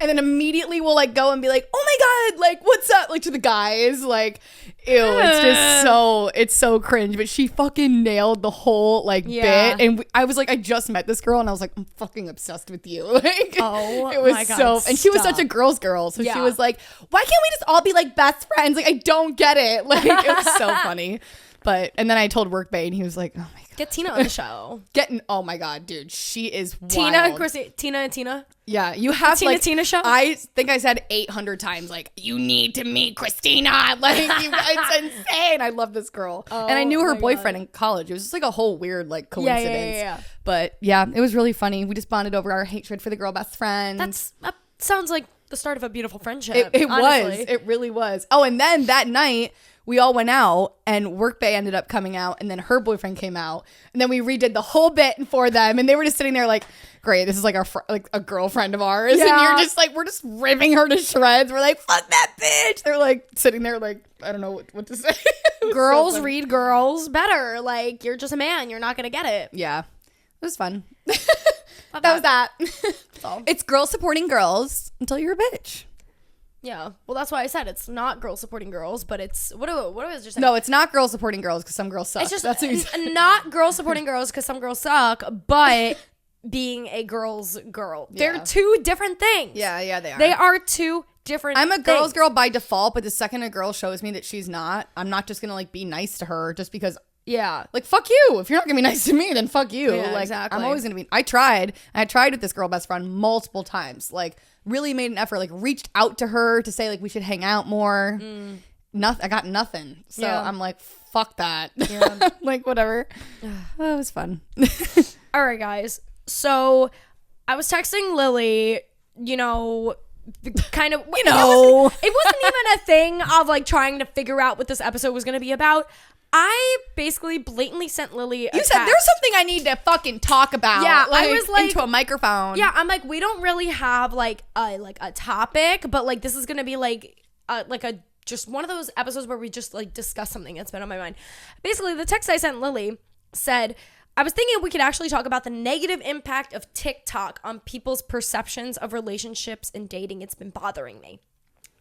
and then immediately we'll like go and be like, oh my God, like what's up, like to the guys, like ew. It's just it's so cringe. But she fucking nailed the whole like bit. And I was like, I just met this girl and I was like, I'm fucking obsessed with you. Like it was my God, and she was such a girl's girl, so she was like, why can't we just all be like best friends? Like I don't get it. Like it was so funny. But and then I told Workbay and he was like, oh my God. Get Tina on the show. Oh my God, dude. She is wild. Tina and Tina. Yeah, you have Tina show. I think I said 800 times like, you need to meet Christina. Like it's insane. I love this girl. And I knew her boyfriend in college. It was just like a whole weird like coincidence. Yeah. But yeah, it was really funny. We just bonded over our hatred for the girl best friend. That sounds like the start of a beautiful friendship. It was. It really was. Oh, and then that night we all went out and Workbay ended up coming out and then her boyfriend came out and then we redid the whole bit for them and they were just sitting there like, great, this is like our like a girlfriend of ours. And you're just like, we're just ripping her to shreds. We're like, fuck that bitch. They're like sitting there like, I don't know what to say. Girls read girls better. Like you're just a man. You're not going to get it. Yeah. It was fun. That was that. It's girls supporting girls until you're a bitch. Yeah. Well, that's why I said it's not girls supporting girls, but it's what was just no, it's not girls supporting girls because some girls suck. It's just not girls supporting girls because some girls suck, but being a girl's girl. They're two different things. Yeah, they are. They are two different I'm a girl's girl by default, but the second a girl shows me that she's not, I'm not just gonna like be nice to her just because. Yeah. Like, fuck you. If you're not gonna be nice to me, then fuck you. Yeah, like, exactly. I'm always gonna be. I tried with this girl best friend multiple times. Like, really made an effort. Like, reached out to her to say like we should hang out more. Nothing. I got nothing. So I'm like, fuck that. Yeah. Like, whatever. Well, it was fun. All right, guys. So I was texting Lily. You know. Kind of, you know, it wasn't even a thing of like trying to figure out what this episode was going to be about. I basically blatantly sent Lily a text. Said there's something I need to fucking talk about. Yeah, like, I was like into a microphone. Yeah, I'm like, we don't really have like a topic, but like this is going to be like a just one of those episodes where we just like discuss something that's been on my mind. Basically, the text I sent Lily said, I was thinking we could actually talk about the negative impact of TikTok on people's perceptions of relationships and dating. It's been bothering me.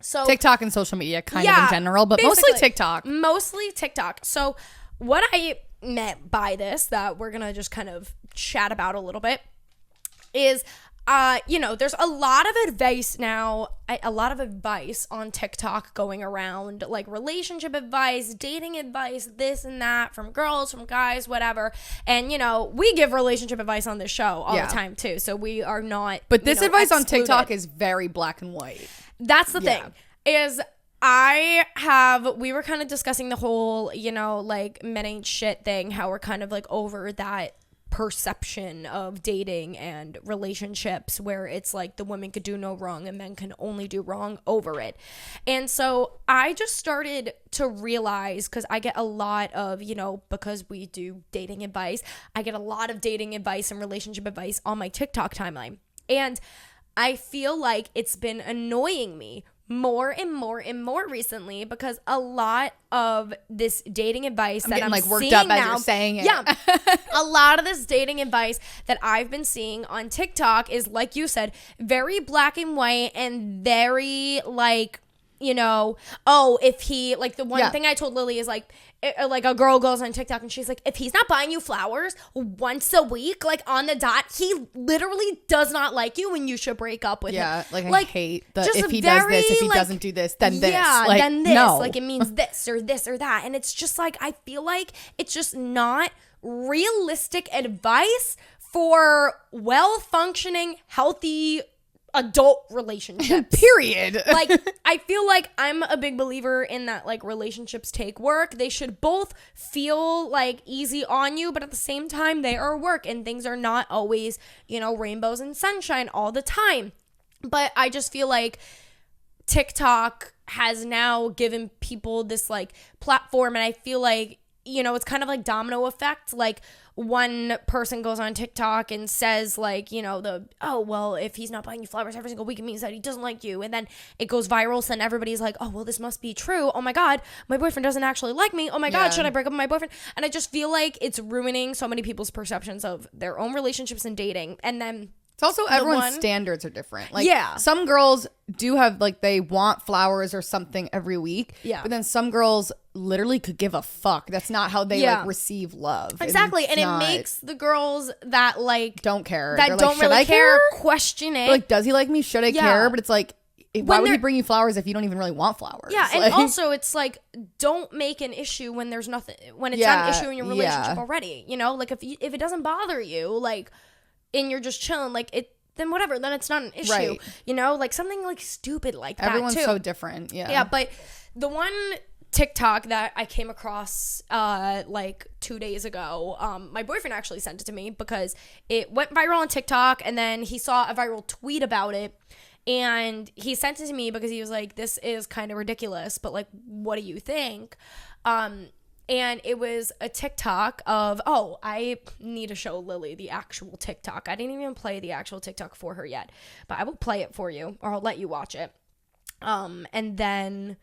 So TikTok and social media kind of in general, but mostly TikTok. Mostly TikTok. So what I meant by this, that we're going to just kind of chat about a little bit, is there's a lot of advice now, on TikTok going around, like relationship advice, dating advice, this and that, from girls, from guys, whatever. And, we give relationship advice on this show all the time too. So we are not, but this advice on TikTok is very black and white. That's the thing, is we were kind of discussing the whole, like men ain't shit thing, how we're kind of like over that perception of dating and relationships where it's like the women could do no wrong and men can only do wrong over it. And so I just started to realize, because I get a lot of, because we do dating advice, I get a lot of dating advice and relationship advice on my TikTok timeline. And I feel like it's been annoying me more and more and more recently, because a lot of this dating advice that I'm like worked up now, as you're saying it. Yeah, a lot of this dating advice that I've been seeing on TikTok is, like you said, very black and white and very like, if he, like the one thing I told Lily is like a girl goes on TikTok and she's like, if he's not buying you flowers once a week, like on the dot, he literally does not like you and you should break up with him. Yeah, like I hate that if he does this, if he doesn't do this, then this. Yeah, like, then this. No. Like it means this or that. And it's just like, I feel like it's just not realistic advice for well-functioning, healthy adult relationships. Period. Like, I feel like I'm a big believer in that, like, relationships take work. They should both feel like easy on you, but at the same time they are work, and things are not always, rainbows and sunshine all the time. But I just feel like TikTok has now given people this like platform, and I feel like, it's kind of like domino effect. Like, one person goes on TikTok and says like, if he's not buying you flowers every single week, it means that he doesn't like you. And then it goes viral. So then everybody's like, oh, well, this must be true. Oh my God, my boyfriend doesn't actually like me. Oh my God, should I break up with my boyfriend? And I just feel like it's ruining so many people's perceptions of their own relationships and dating. And then it's also everyone's standards are different. Like, some girls do have, like, they want flowers or something every week. Yeah. But then some girls literally could give a fuck. That's not how they like receive love. Exactly. And it makes the girls that like don't care. That don't really care question it. Like, does he like me? Should I care? But it's like, why would he bring you flowers if you don't even really want flowers? Yeah, and also it's like, don't make an issue when there's nothing, when it's not an issue in your relationship already. Like if it doesn't bother you, like, and you're just chilling, like it, then whatever, then it's not an issue. Right. Like something like stupid like that. Everyone's too. So different. Yeah. Yeah, but the one TikTok that I came across like 2 days ago, my boyfriend actually sent it to me because it went viral on TikTok, and then he saw a viral tweet about it, and he sent it to me because he was like, this is kind of ridiculous, but like, what do you think? And it was a TikTok of, I need to show Lily the actual TikTok. I didn't even play the actual TikTok for her yet, but I will play it for you, or I'll let you watch it. And then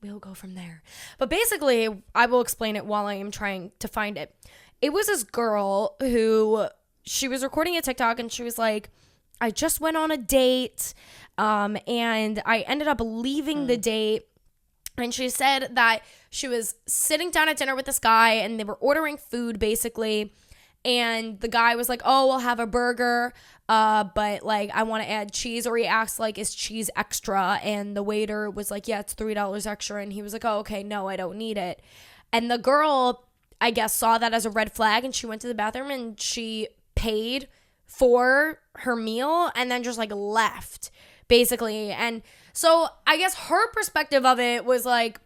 we'll go from there. But basically, I will explain it while I am trying to find it. It was this girl who, she was recording a TikTok, and she was like, I just went on a date, and I ended up leaving the date. And she said that she was sitting down at dinner with this guy, and they were ordering food basically. And the guy was like, oh, I'll have a burger, but like, I want to add cheese. Or he asked like, is cheese extra? And the waiter was like, yeah, it's $3 extra. And he was like, oh, okay, no, I don't need it. And the girl, I guess, saw that as a red flag, and she went to the bathroom and she paid for her meal and then just like left basically. And so I guess her perspective of it was like,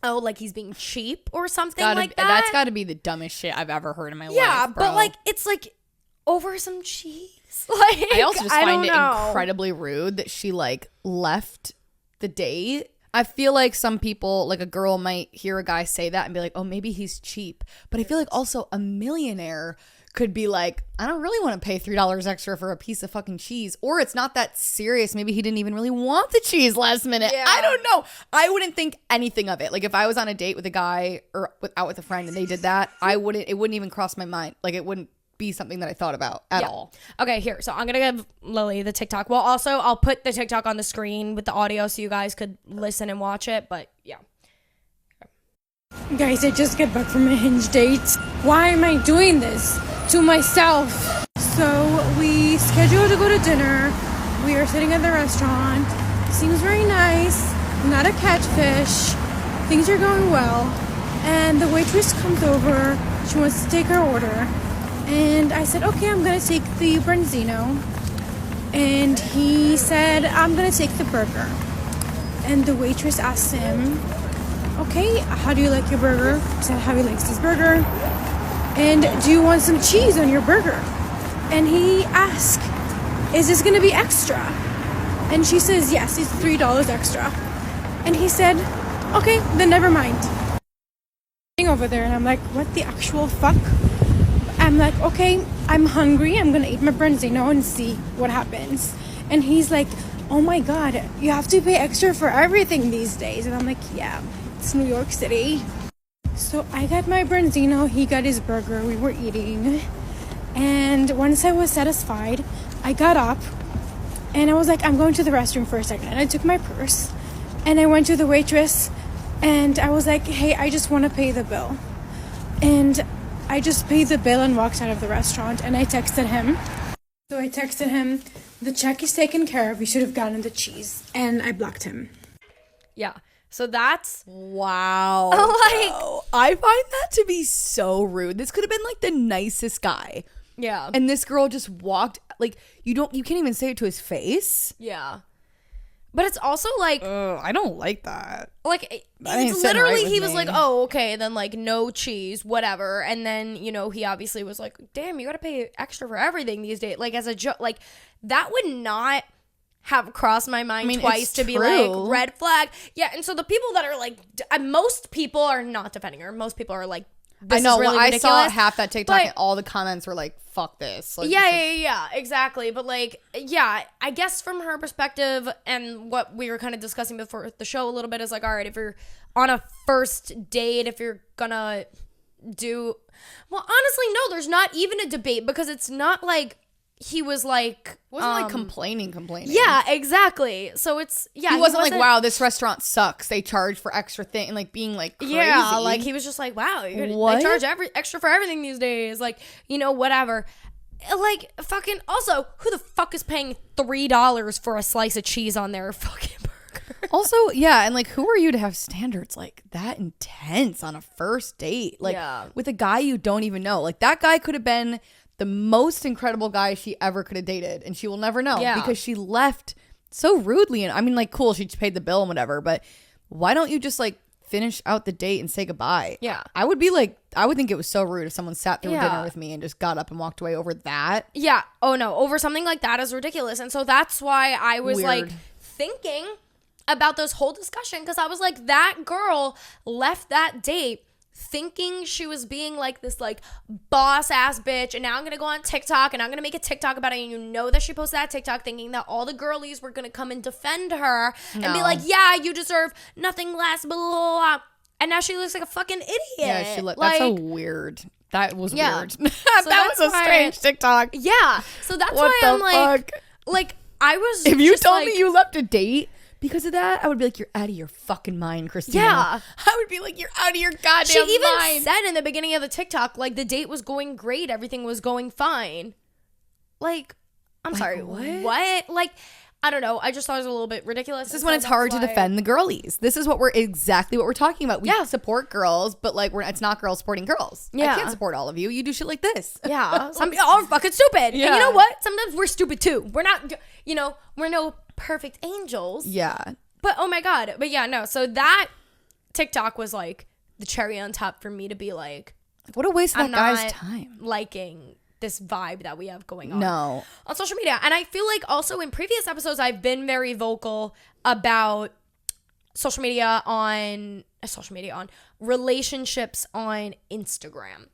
oh, like he's being cheap or something like that. That's got to be the dumbest shit I've ever heard in my life. Yeah, but like, it's like over some cheese. Like, I also just find it incredibly rude that she like left the date. I feel like some people, like a girl might hear a guy say that and be like, oh, maybe he's cheap. But I feel like also a millionaire could be like, I don't really want to pay $3 extra for a piece of fucking cheese. Or it's not that serious. Maybe he didn't even really want the cheese last minute. Yeah. I don't know. I wouldn't think anything of it. Like if I was on a date with a guy or out with a friend and they did that, it wouldn't even cross my mind. Like it wouldn't be something that I thought about at all. Okay, here. So I'm going to give Lily the TikTok. Well, also, I'll put the TikTok on the screen with the audio so you guys could listen and watch it. But yeah. Guys, I just got back from a Hinge date. Why am I doing this to myself? So we scheduled to go to dinner. We are sitting at the restaurant. Seems very nice. Not a catfish. Things are going well. And the waitress comes over. She wants to take her order. And I said, okay, I'm going to take the branzino. And he said, I'm going to take the burger. And the waitress asked him, okay, how do you like your burger? He said how he likes his burger. And do you want some cheese on your burger? And he asked, is this going to be extra? And she says, yes, it's $3 extra. And he said, okay, then never mind. Over there, and I'm like, what the actual fuck? I'm like, okay, I'm hungry. I'm going to eat my branzino and see what happens. And he's like, oh my God, you have to pay extra for everything these days. And I'm like, yeah. It's New York City. So I got my branzino, he got his burger, we were eating. And once I was satisfied, I got up and I was like, I'm going to the restroom for a second. And I took my purse and I went to the waitress and I was like, hey, I just want to pay the bill. And I just paid the bill and walked out of the restaurant and I texted him. So I texted him, the check is taken care of, you should have gotten the cheese. And I blocked him. Yeah. So that's wow. like, I find that to be so rude. This could have been like the nicest guy. yeah. And this girl just walked like you can't even say it to his face. Yeah. But it's also like, I don't like that. like That ain't it's sitting literally right with he was me. like, oh, okay, then like no cheese, whatever. And then, you know, he obviously was like, damn, you gotta pay extra for everything these days. Like as a joke, like that would not have crossed my mind twice to be like red flag. Yeah. And so the people that are like, most people are not defending her. Most people are like, this I know. is really I ridiculous. saw half that TikTok But- and all the comments were like, fuck this. Like, Yeah, exactly. But like, yeah, I guess from her perspective and what we were kind of discussing before the show a little bit is like, all right, if you're on a first date, if you're gonna do, well, honestly, no, there's not even a debate because it's not like he was like, wasn't like complaining. Yeah, exactly. So it's, yeah. He wasn't like, wow, this restaurant sucks. They charge for extra thing and like being like crazy. Yeah, like he was just like, wow, What? they charge extra for everything these days. Like, you know, whatever. Like, fucking, also, who the fuck is paying $3 for a slice of cheese on their fucking burger? Also, yeah, and like, who are you to have standards like that intense on a first date? Like, Yeah. with a guy you don't even know. Like, that guy could have been the most incredible guy she ever could have dated, and she will never know because she left so rudely. And I mean, like, cool, she just paid the bill and whatever, but why don't you just like finish out the date and say goodbye? Yeah. I would be like, I would think it was so rude if someone sat through Yeah. dinner with me and just got up and walked away over that. Yeah. Oh, no. Over something like that is ridiculous. And so that's why I was like Weird. thinking about this whole discussion because I was like, that girl left that date thinking she was being like this like boss ass bitch, and now I'm gonna go on TikTok and I'm gonna make a TikTok about it, and you know that she posted that TikTok thinking that all the girlies were gonna come and defend her and be No. like, yeah, you deserve nothing less, blah, blah, blah. And now she looks like a fucking idiot. Yeah, she looked. like, That's so weird. That was Yeah. weird. So that that's was a why- strange TikTok. yeah. So that's What why the I'm like, fuck? like I was. If you just told like, me you left a date because of that, I would be like, you're out of your fucking mind, Christina. Yeah. I would be like, you're out of your goddamn she even mind. said in the beginning of the TikTok, like the date was going great, everything was going fine. Like, I'm Like, sorry, what? Like, I don't know. I just thought it was a little bit ridiculous. This is when it's hard to defend the girlies. This is what we're talking about. We support girls, but like it's not girls supporting girls. Yeah. I can't support all of you. You do shit like this. Yeah, some people are fucking stupid. Yeah. And you know what? Sometimes we're stupid too. We're not, you know, we're no perfect angels. Yeah. But oh my god. But yeah, no. So that TikTok was like the cherry on top for me to be like, What a waste of I'm that guy's not time. liking this vibe that we have going on. No. On social media. And I feel like also in previous episodes, I've been very vocal about social media on relationships on Instagram.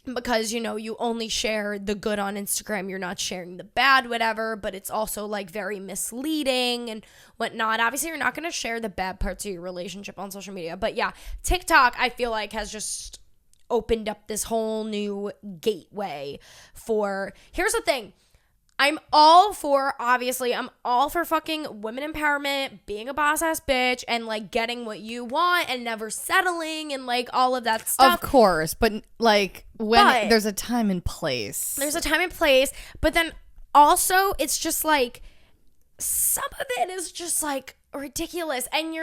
because, you know, you only share the good on Instagram, you're not sharing the bad, whatever, but it's also like very misleading and whatnot. Obviously, you're not going to share the bad parts of your relationship on social media, but yeah, TikTok, I feel like, has just opened up this whole new gateway for, here's the thing, I'm all for fucking women empowerment, being a boss ass bitch, and like getting what you want and never settling and like all of that stuff. Of course, but like there's a time and place. There's a time and place, but then also it's just like some of it is just like ridiculous, and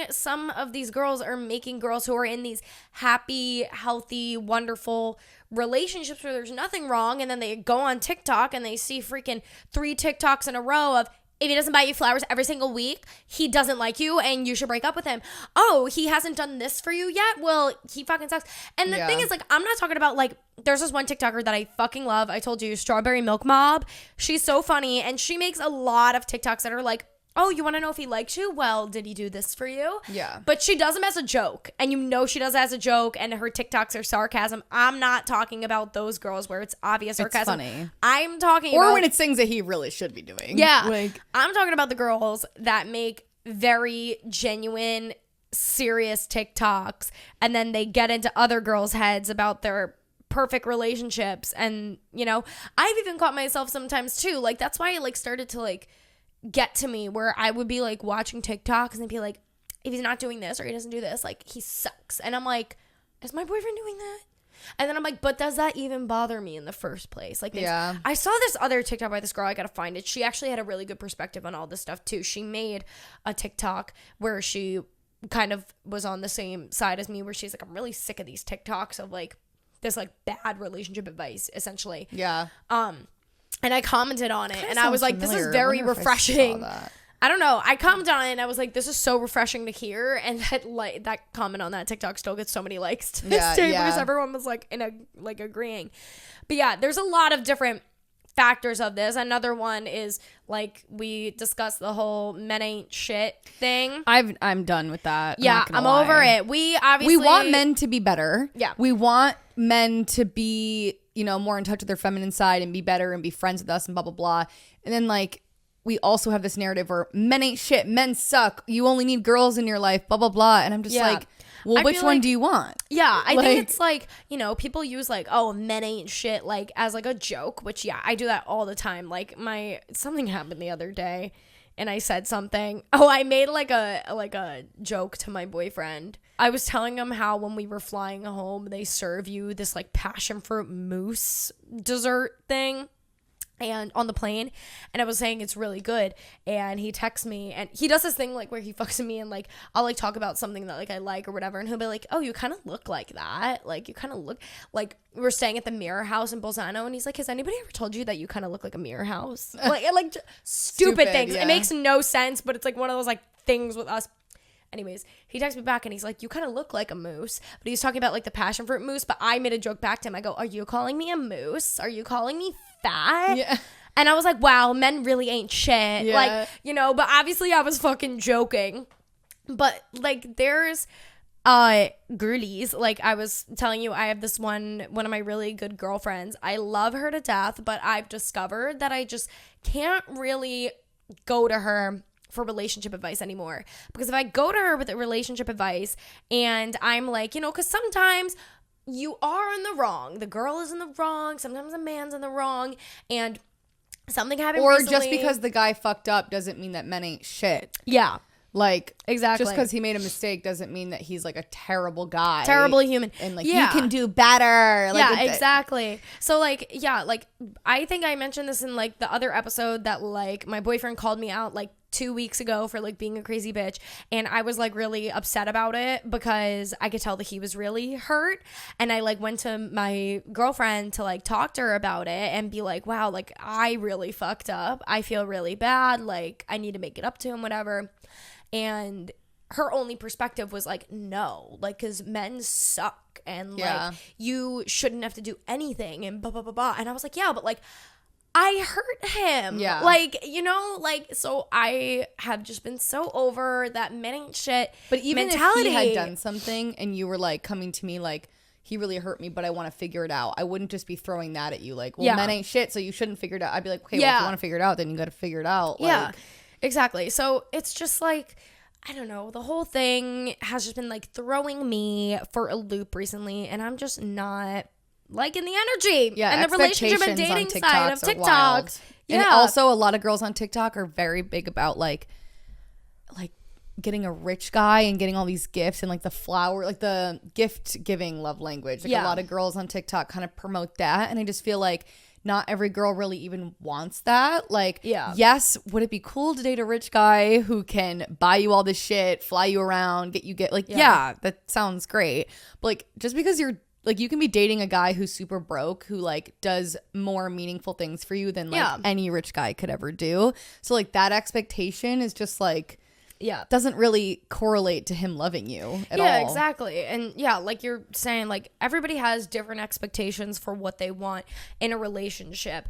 some of these girls are making girls who are in these happy, healthy, wonderful relationships where there's nothing wrong, and then they go on TikTok and they see freaking 3 TikToks in a row of, if he doesn't buy you flowers every single week, he doesn't like you and you should break up with him. Oh, he hasn't done this for you yet? Well, he fucking sucks. And the thing is, like, I'm not talking about, like, there's this one TikToker that I fucking love. I told you, Strawberry Milk Mob. She's so funny, and she makes a lot of TikToks that are like, oh, you want to know if he likes you? Well, did he do this for you? Yeah. But she does them as a joke. And you know she does it as a joke. And her TikToks are sarcasm. I'm not talking about those girls where it's obvious sarcasm. It's funny. I'm talking about... Or when it's things that he really should be doing. Yeah. Like, I'm talking about the girls that make very genuine, serious TikToks. And then they get into other girls' heads about their perfect relationships. And, you know, I've even caught myself sometimes too. Like, that's why I like started to like get to me where I would be like watching TikToks and be like, if he's not doing this or he doesn't do this, like he sucks. And I'm like, is my boyfriend doing that? And then I'm like, but does that even bother me in the first place? Like, yeah. I saw this other TikTok by this girl. I gotta find it. She actually had a really good perspective on all this stuff too. She made a TikTok where she kind of was on the same side as me, where she's like, I'm really sick of these TikToks of like this like bad relationship advice, essentially. Yeah. And I commented on it, and I sounds was like, familiar. this is very I wonder if I refreshing. saw that. I don't know. I commented on it, and I was like, this is so refreshing to hear. And that comment on that TikTok still gets so many likes to this day because everyone was like agreeing. But yeah, there's a lot of different factors of this. Another one is like we discussed the whole men ain't shit thing. I'm done with that. Yeah, I'm over it. We want men to be better. Yeah. We want men to be, you know, more in touch with their feminine side and be better and be friends with us and blah, blah, blah. And then like we also have this narrative where men ain't shit, men suck, you only need girls in your life, blah, blah, blah. And I'm just like, well, which one do you want? Yeah, I think it's like, you know, people use like, oh, men ain't shit, like as like a joke, which yeah, I do that all the time. Like something happened the other day and I said something. Oh, I made like a joke to my boyfriend. I was telling him how when we were flying home, they serve you this like passion fruit mousse dessert thing and on the plane, and I was saying it's really good, and he texts me, and he does this thing like where he fucks with me, and like I'll like talk about something that like I like or whatever, and he'll be like, oh, you kind of look like that, like you kind of look like, we're staying at the Mirror House in Bolzano, and he's like, has anybody ever told you that you kind of look like a Mirror House? like stupid things. Yeah. It makes no sense, but it's like one of those like things with us. Anyways, he texts me back and he's like, you kind of look like a moose. But he's talking about like the passion fruit mousse. But I made a joke back to him. I go, are you calling me a moose? Are you calling me fat? Yeah. And I was like, wow, men really ain't shit. Yeah. Like, you know, but obviously I was fucking joking. But like there's girlies. Like I was telling you, I have this one of my really good girlfriends. I love her to death. But I've discovered that I just can't really go to her for relationship advice anymore, because if I go to her with a relationship advice and I'm like, you know, because sometimes you are in the wrong, the girl is in the wrong, sometimes the man's in the wrong, and something happened recently. Just because the guy fucked up doesn't mean that men ain't shit. Yeah. Like, exactly. Just because he made a mistake doesn't mean that he's like a terrible guy. Terrible human. And like, you can do better. Like, yeah, exactly. So like, yeah, like I think I mentioned this in like the other episode that like my boyfriend called me out like 2 weeks ago for like being a crazy bitch, and I was like really upset about it because I could tell that he was really hurt, and I like went to my girlfriend to like talk to her about it and be like, wow, like I really fucked up, I feel really bad, like I need to make it up to him, whatever. And her only perspective was like, no, like, because men suck and like you shouldn't have to do anything and blah blah blah blah. And I was like, yeah, but like I hurt him. Yeah. Like, you know, like, so I have just been so over that men ain't shit But even mentality. if he had done something and you were like coming to me like, he really hurt me, but I want to figure it out. I wouldn't just be throwing that at you like, well, men ain't shit, so you shouldn't figure it out. I'd be like, okay, well, if you want to figure it out, then you got to figure it out. Yeah, exactly. So it's just like, I don't know, the whole thing has just been like throwing me for a loop recently, and I'm just not liking the energy and the relationship and dating side of TikTok. Yeah. And also a lot of girls on TikTok are very big about like getting a rich guy and getting all these gifts and like the flower, like the gift giving love language. Like a lot of girls on TikTok kind of promote that. And I just feel like not every girl really even wants that. Like, yes, would it be cool to date a rich guy who can buy you all this shit, fly you around, that sounds great. But like, just because you're like, you can be dating a guy who's super broke, who like does more meaningful things for you than like any rich guy could ever do. So like that expectation is just like, doesn't really correlate to him loving you at all. Yeah, exactly. And like you're saying, like everybody has different expectations for what they want in a relationship.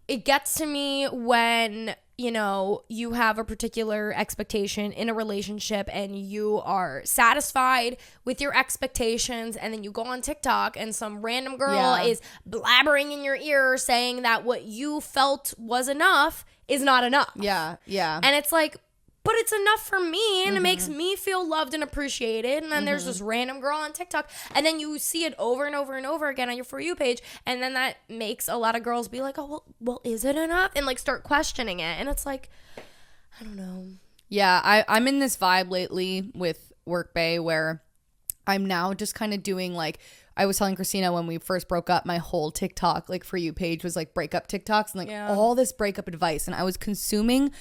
It gets to me when, you know, you have a particular expectation in a relationship and you are satisfied with your expectations, and then you go on TikTok and some random girl is blabbering in your ear saying that what you felt was enough is not enough. Yeah. And it's like, but it's enough for me, and it makes me feel loved and appreciated. And then there's this random girl on TikTok, and then you see it over and over and over again on your For You page, and then that makes a lot of girls be like, oh, well, is it enough? And like start questioning it. And it's like, I don't know. Yeah, I'm in this vibe lately with Workbay where I'm now just kind of doing like, I was telling Christina when we first broke up, my whole TikTok like For You page was like breakup TikToks and like all this breakup advice, and I was consuming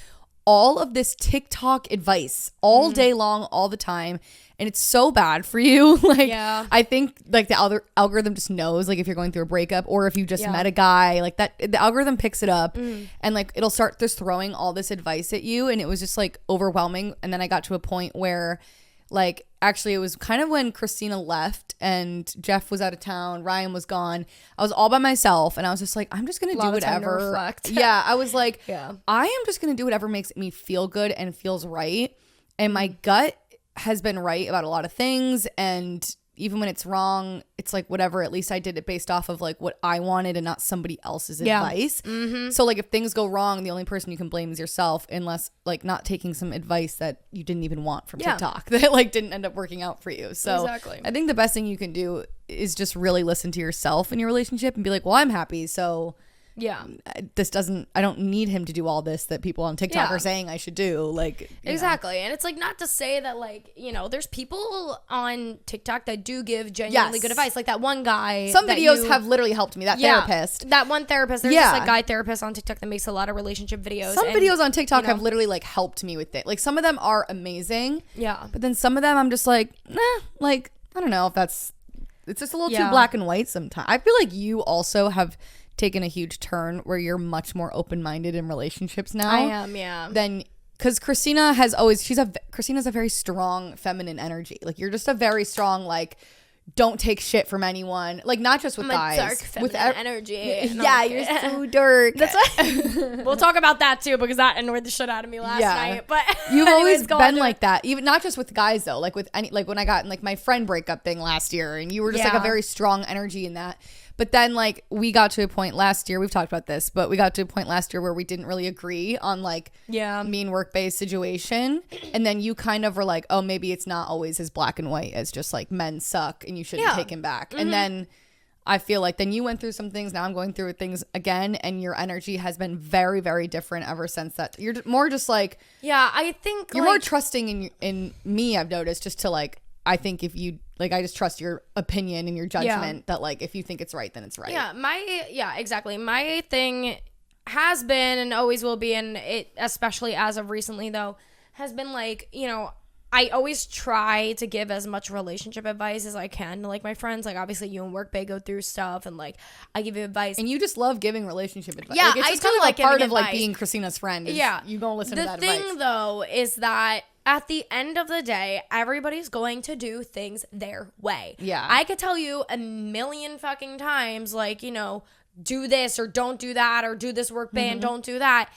all of this TikTok advice all day long, all the time, and it's so bad for you. Like, I think like the other algorithm just knows like if you're going through a breakup or if you just met a guy, like that the algorithm picks it up and like it'll start just throwing all this advice at you, and it was just like overwhelming. And then I got to a point where like, actually it was kind of when Christina left and Jeff was out of town, Ryan was gone, I was all by myself, and I was just like, I'm just gonna do whatever. I was like, I am just gonna do whatever makes me feel good and feels right. And my gut has been right about a lot of things, and even when it's wrong, it's like whatever, at least I did it based off of like what I wanted and not somebody else's advice. So like if things go wrong, the only person you can blame is yourself, unless like not taking some advice that you didn't even want from TikTok that like didn't end up working out for you. So I think the best thing you can do is just really listen to yourself in your relationship and be like, well, I'm happy, so I don't need him to do all this that people on TikTok are saying I should do. Like, exactly. And it's like, not to say that like, you know, there's people on TikTok that do give genuinely good advice. Like that one guy. Some videos have literally helped me. That therapist. That one therapist. There's this like guy therapist on TikTok that makes a lot of relationship videos. Some videos on TikTok have literally like helped me with it. Like some of them are amazing. Yeah. But then some of them I'm just like, like, I don't know if it's just a little too black and white sometimes. I feel like you also have taken a huge turn where you're much more open-minded in relationships now. I am, Then, because Christina's a very strong feminine energy. Like you're just a very strong like, don't take shit from anyone. Like not just with guys. Dark feminine energy. You're so dark. That's what, we'll talk about that too, because that annoyed the shit out of me last night. But you've always been like that. Even not just with guys though. Like with any, like when I got in like my friend breakup thing last year, and you were just like a very strong energy in that. But then like we got to a point last year, we've talked about this, but we got to a point last year where we didn't really agree on like me and Workbay's situation. And then you kind of were like, oh, maybe it's not always as black and white as just like men suck and you shouldn't take him back. And then I feel like then you went through some things. Now I'm going through things again. And your energy has been very, very different ever since that. You're more just like. Yeah, I think. You're more trusting in me, I've noticed, just to like. I think if you like, I just trust your opinion and your judgment that like if you think it's right, then it's right. Exactly. My thing has been and always will be, and it especially as of recently though, has been like, you know, I always try to give as much relationship advice as I can to like my friends. Like obviously you and Workbay go through stuff, and like I give you advice, and you just love giving relationship advice. Yeah, like, it's just kind of like part of like being Christina's friend. You go listen to that advice. The thing though is that at the end of the day, everybody's going to do things their way. Yeah. I could tell you a million fucking times, like, you know, do this or don't do that, or do this Workbay and don't do that.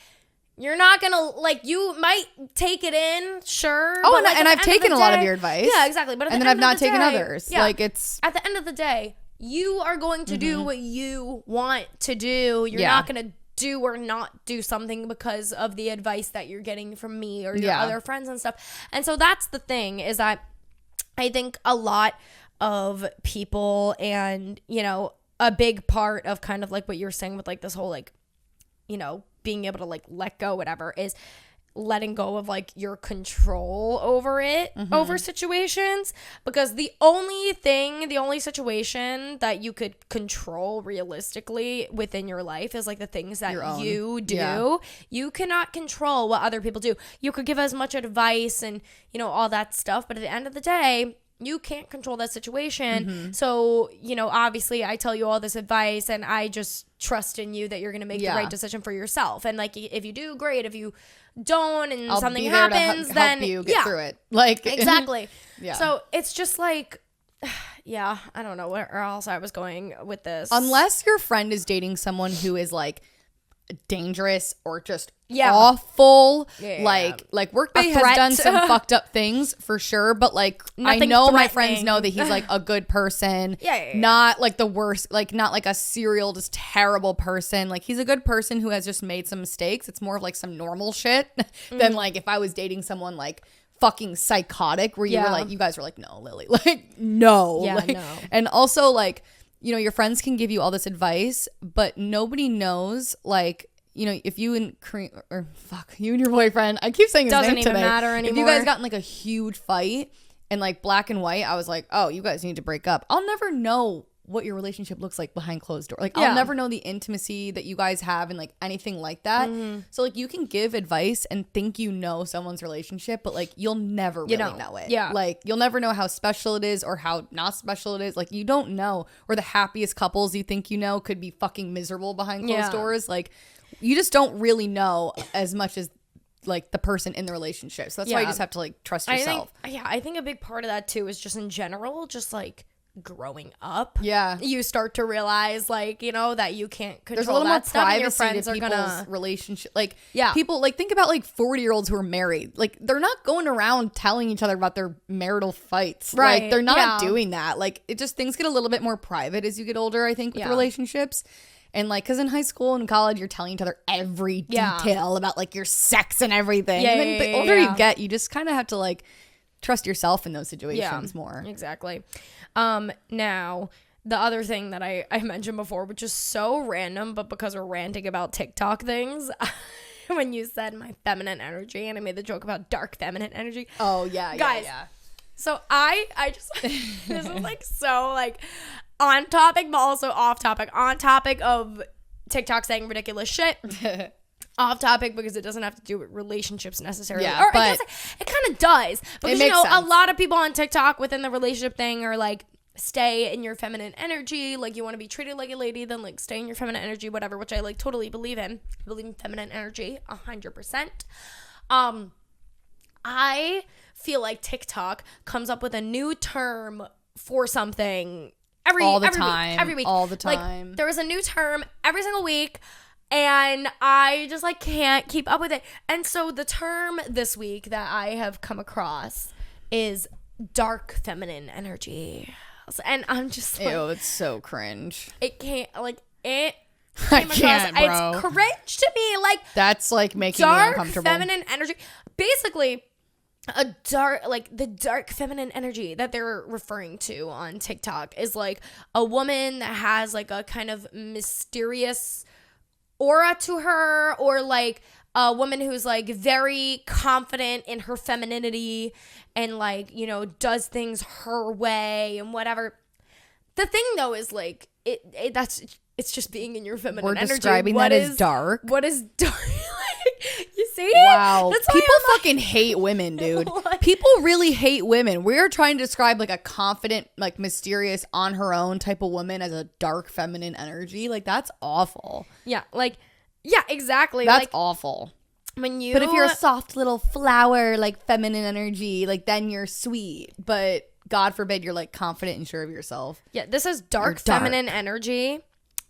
You're not gonna like. You might take it in, sure. Oh, but, like, and I've taken a lot of your advice. Yeah, exactly. But and then I've not taken others. Yeah. Like it's at the end of the day, you are going to do what you want to do. You're not gonna do or not do something because of the advice that you're getting from me or your other friends and stuff. And so that's the thing, is that I think a lot of people, and a big part of kind of like what you're saying with like this whole like being able to like let go, whatever, is letting go of like your control over it, over situations, because the only situation that you could control realistically within your life is like the things that you do. Yeah. You cannot control what other people do. You could give as much advice and all that stuff, but at the end of the day, you can't control that situation. So, obviously I tell you all this advice and I just trust in you that you're going to make the right decision for yourself. And like, if you do, great. If you don't and something happens, then help you get through it. Like exactly. So it's just like, I don't know where else I was going with this. Unless your friend is dating someone who is like dangerous or just awful, like Workday has done some fucked up things for sure, but like nothing I know my friends know that he's like a good person, not like the worst, like not like a serial just terrible person. Like he's a good person who has just made some mistakes. It's more of like some normal shit than like if I was dating someone like fucking psychotic where you were like, you guys were like, no, Lily, like no, no. And also like, your friends can give you all this advice, but nobody knows, like, if you and you and your boyfriend, I keep saying his name today. Doesn't even matter anymore. If you guys got in like a huge fight and like black and white, I was like, oh, you guys need to break up. I'll never know what your relationship looks like behind closed doors. Like I'll never know the intimacy that you guys have and like anything like that. So like you can give advice and think someone's relationship, but like you'll never really know it. Yeah. Like you'll never know how special it is or how not special it is. Like you don't know. Or the happiest couples you think could be fucking miserable behind closed doors. Like you just don't really know as much as like the person in the relationship. So that's why you just have to like trust yourself. I think a big part of that too is just in general, just like growing up, you start to realize like that you can't control. There's a little that more stuff, privacy and your friends to are people's gonna relationship. Like people like think about like 40-year-olds who are married. Like they're not going around telling each other about their marital fights. Right? Like they're not doing that. Like it just things get a little bit more private as you get older. I think with relationships. And like, because in high school and college, you're telling each other every detail about like your sex and everything. And then the older you get, you just kind of have to like trust yourself in those situations more. Exactly. Now, the other thing that I mentioned before, which is so random, but because we're ranting about TikTok things, when you said my feminine energy and I made the joke about dark feminine energy. Oh, yeah. Guys, so I just, this is like so like on topic, but also off topic. On topic of TikTok saying ridiculous shit. Off topic because it doesn't have to do with relationships necessarily. Yeah, or but I guess it kind of does. Because, a lot of people on TikTok within the relationship thing are like, stay in your feminine energy. Like, you want to be treated like a lady, then like stay in your feminine energy, whatever, which I like totally believe in. I believe in feminine energy 100%. I feel like TikTok comes up with a new term for something every week. All the time. Like, there is a new term every single week, and I just like can't keep up with it. And so the term this week that I have come across is dark feminine energy. And I'm just like, ew, it's so cringe. It can't like it. I can't, bro. It's cringe to me. Like, that's like making me uncomfortable. Dark feminine energy. Basically, the dark feminine energy that they're referring to on TikTok is like a woman that has like a kind of mysterious aura to her, or like a woman who's like very confident in her femininity and like, does things her way and whatever. The thing though is like it's just being in your feminine energy. We're describing that as dark. What is dark? You see? Wow. People fucking hate women, dude. People really hate women. We're trying to describe like a confident, like mysterious, on her own type of woman as a dark feminine energy. Like, that's awful. Yeah. Like, yeah, exactly. That's like, awful. But if you're a soft little flower, like feminine energy, like then you're sweet. But God forbid you're like confident and sure of yourself. Yeah, this is dark feminine energy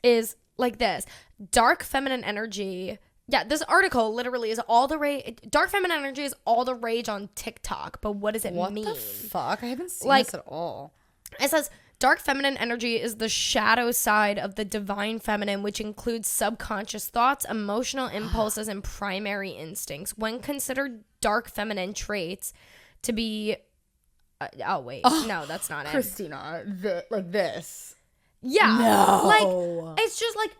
is like this. Dark feminine energy Yeah, this article literally is all the rage. Dark feminine energy is all the rage on TikTok. But what does it mean? What the fuck? I haven't seen Like, this at all. It says dark feminine energy is the shadow side of the divine feminine, which includes subconscious thoughts, emotional impulses, and primary instincts. When considered dark feminine traits to be... no, that's not it. Christina, like this. Yeah. No. Like, it's just like,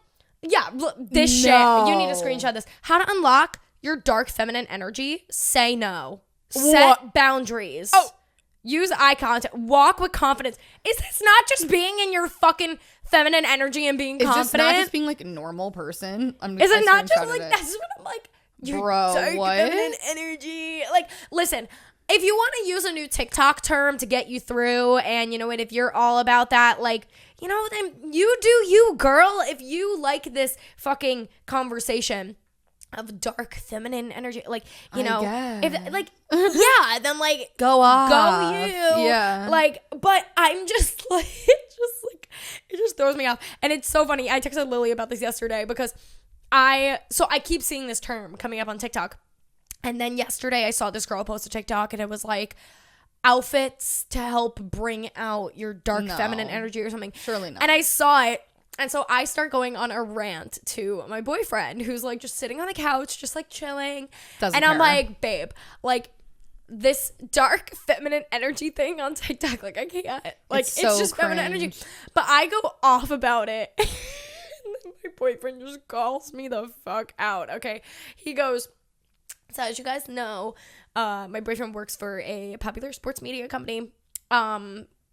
yeah, look, this shit. No. You need to screenshot this. How to unlock your dark feminine energy. Say no. What? Set boundaries. Oh. Use eye contact. Walk with confidence. Is this not just being in your fucking feminine energy and being confident? Is this not just being like a normal person? Is it not just like, that's what I'm like, your Bro, dark what? feminine energy. Like, listen, if you want to use a new TikTok term to get you through, and you know what, if you're all about that, like, you know, then you do you, girl. If you like this fucking conversation of dark feminine energy, like, you know, if like, yeah, then like, go off. Go you. Yeah. Like, but I'm just like, it just throws me off. And it's so funny. I texted Lily about this yesterday because I keep seeing this term coming up on TikTok. And then yesterday I saw this girl post a TikTok and it was like outfits to help bring out your dark feminine energy or something. Surely not. And I saw it. And so I start going on a rant to my boyfriend who's like just sitting on the couch, just like chilling. Doesn't I'm care. like, babe, like this dark feminine energy thing on TikTok, like I can't. Like it's so just feminine cringe. energy. But I go off about it. And then my boyfriend just calls me the fuck out. Okay. He goes, so as you guys know, my boyfriend works for a popular sports media company,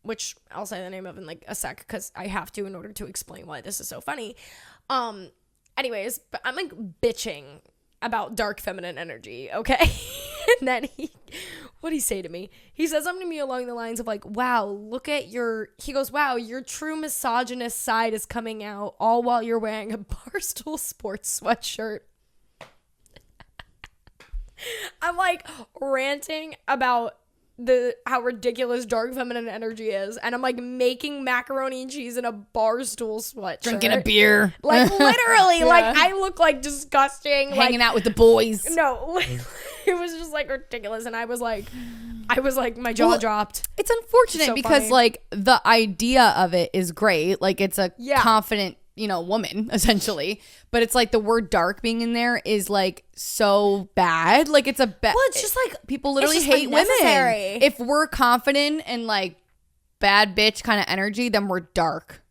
which I'll say the name of in like a sec because I have to in order to explain why this is so funny. Anyways, but I'm like bitching about dark feminine energy, okay? And then what'd he say to me? He said something to me along the lines of like, wow, look at he goes, wow, your true misogynist side is coming out all while you're wearing a Barstool Sports sweatshirt. I'm like ranting about how ridiculous dark feminine energy is, and I'm like making macaroni and cheese in a Barstool sweatshirt, drinking a beer, like literally. Like I look like disgusting, hanging out with the boys. No, it was just like ridiculous, and I was like my jaw dropped. It's unfortunate So because funny. like the idea of it is great, like it's a Yeah. confident, you know, woman essentially, but it's like the word dark being in there is like so bad. Like it's a bad. Well, it's just like people literally it's just hate women. unnecessary. If we're confident and like bad bitch kind of energy, then we're dark.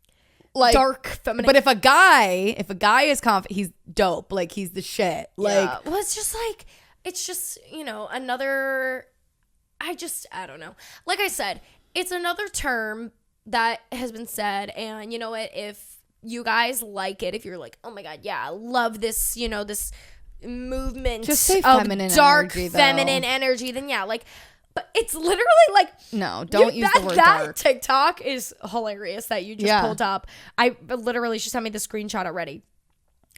Like dark feminine. But if a guy is confident, he's dope. Like he's the shit. Like yeah. Well, it's just you know, another. I don't know. Like I said, it's another term that has been said, and you know what? If you guys like it, if you're like, oh my god, yeah, I love this, you know, this movement just say of feminine dark energy, though. feminine energy, then yeah, like, but it's literally like, no, don't use the word that dark. TikTok is hilarious that you just pulled up. I literally, she sent me the screenshot already.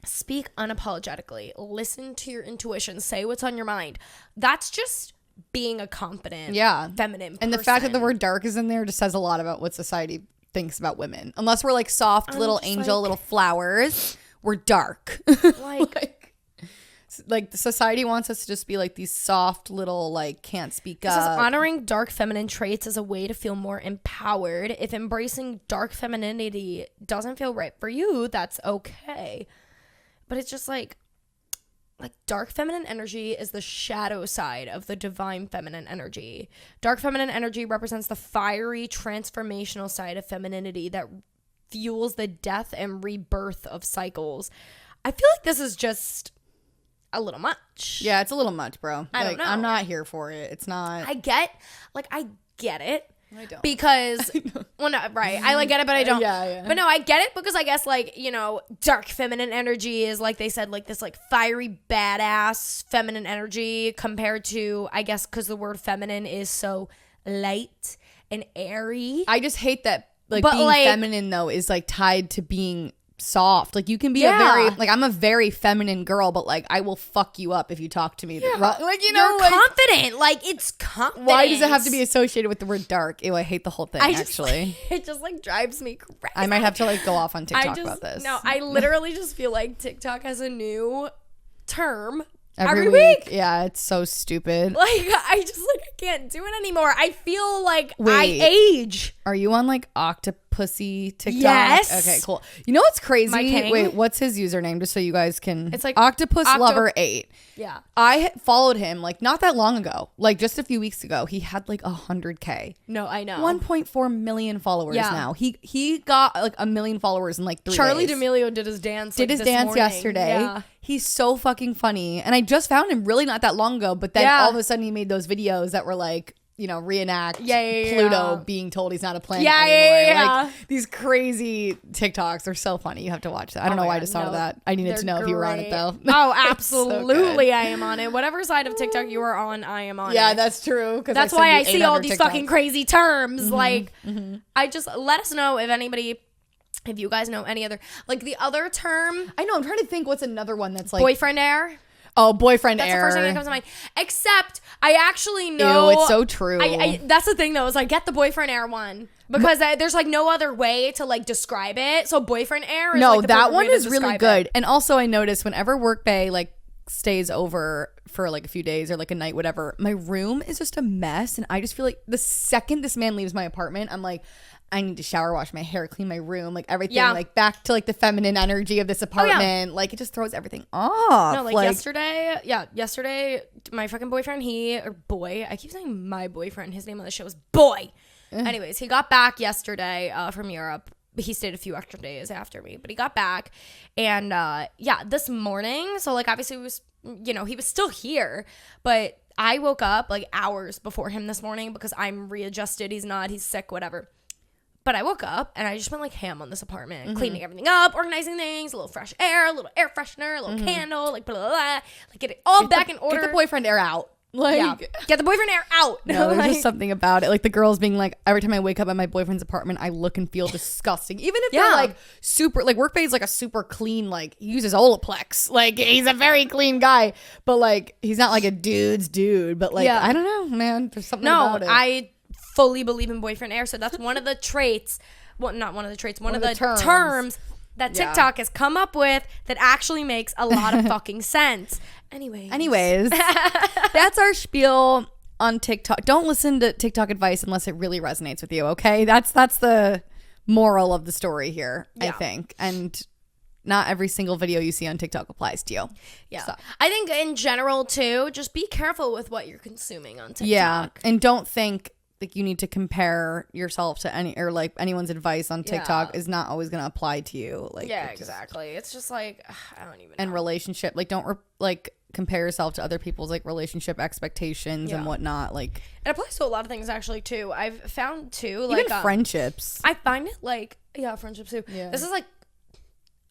Speak unapologetically. Listen to your intuition. Say what's on your mind. That's just being a confident, feminine person. And the fact that the word dark is in there just says a lot about what society thinks about women. Unless we're like soft little angel, little flowers, we're dark. Like society wants us to just be like these soft little like can't speak up. It says honoring dark feminine traits is a way to feel more empowered. If embracing dark femininity doesn't feel right for you, that's okay. But it's just like dark feminine energy is the shadow side of the divine feminine energy. Dark feminine energy represents the fiery transformational side of femininity that fuels the death and rebirth of cycles. I feel like this is just a little much. Yeah, it's a little much, bro. I don't know. I'm not here for it. It's not. I get it. I don't. Because, well, no, right. I get it, but I don't. Yeah. But no, I get it because I guess, like, you know, dark feminine energy is, like they said, like this, like, fiery, badass feminine energy compared to, I guess, because the word feminine is so light and airy. I just hate that, like, But, being like, feminine, though, is, like, tied to being soft. Like, you can be I'm a very feminine girl, but, like, I will fuck you up if you talk to me. Like, you know, you're like, confident. Like, it's confident. why does it have to be associated with the word dark? Ew, I hate the whole thing, actually. It just, like, drives me crazy. I might have to, like, go off on TikTok about this. No, I literally just feel like TikTok has a new term every week. Yeah, it's so stupid. Like, I can't do it anymore. I feel like I age. Are you on like Octopussy TikTok? Yes. Okay, cool. You know what's crazy? My king. Wait, what's his username? Just so you guys can. It's like Octopus Lover 8. Yeah. I followed him like not that long ago, like just a few weeks ago. He had like 100K. No, I know. 1.4 million followers now. He got like 1 million followers in like 3 Charlie days. D'Amelio did his dance. Did his dance morning. yesterday. Yeah. He's so fucking funny. And I just found him really not that long ago, but then all of a sudden he made those videos that were like, you know, reenact Pluto being told he's not a planet anymore. Like these crazy TikToks are so funny. You have to watch that. I don't know why I just thought of that. I needed to know if you were on it though. Oh, absolutely. So I am on it. Whatever side of TikTok you are on, I am on it. Yeah, that's true. That's why I see all these fucking crazy terms. I just let us know if you guys know any other, like the other term. I know. I'm trying to think what's another one that's like boyfriend air. Oh, boyfriend That's error. That's the first thing that comes to mind. Except I actually know. Ew, it's so true. That's the thing though, is I get the boyfriend air one because there's like no other way to like describe it. So boyfriend air is like the that one way to is really describe good. it. And also I noticed whenever Workbay like stays over for like a few days or like a night, whatever, my room is just a mess. And I just feel like the second this man leaves my apartment, I'm like, I need to shower, wash my hair, clean my room, like everything, like back to like the feminine energy of this apartment. Like it just throws everything off. No, like yesterday, my fucking boyfriend, I keep saying my boyfriend, his name on the show is Boy. Anyways, he got back yesterday from Europe. He stayed a few extra days after me, but he got back. And this morning, so like obviously he was still here, but I woke up like hours before him this morning because I'm readjusted. He's not, he's sick, whatever. But I woke up and I just went like ham on this apartment, cleaning everything up, organizing things, a little fresh air, a little air freshener, a little candle, like blah, blah, blah, like get it all back in order. Get the boyfriend air out. Like, get the boyfriend air out. No, there's just something about it. Like the girls being like, every time I wake up at my boyfriend's apartment, I look and feel disgusting. Even if they're like super, like Workbay is like a super clean, like he uses Olaplex. Like he's a very clean guy, but like he's not like a dude's dude. But like, I don't know, man. There's something about it. I fully believe in boyfriend air. So that's one of the traits. Well, not one of the traits. One of the terms that TikTok has come up with that actually makes a lot of fucking sense. Anyways, that's our spiel on TikTok. Don't listen to TikTok advice unless it really resonates with you, okay? That's the moral of the story here, I think. And not every single video you see on TikTok applies to you. Yeah. So. I think in general, too, just be careful with what you're consuming on TikTok. Yeah, and don't think like you need to compare yourself to any, or like anyone's advice on TikTok is not always going to apply to you. Like, exactly. It's just like, I don't even know. And relationship, like don't compare yourself to other people's like relationship expectations and whatnot. Like it applies to a lot of things actually too. I've found too, like even friendships. I find it like, friendships too. Yeah. This is like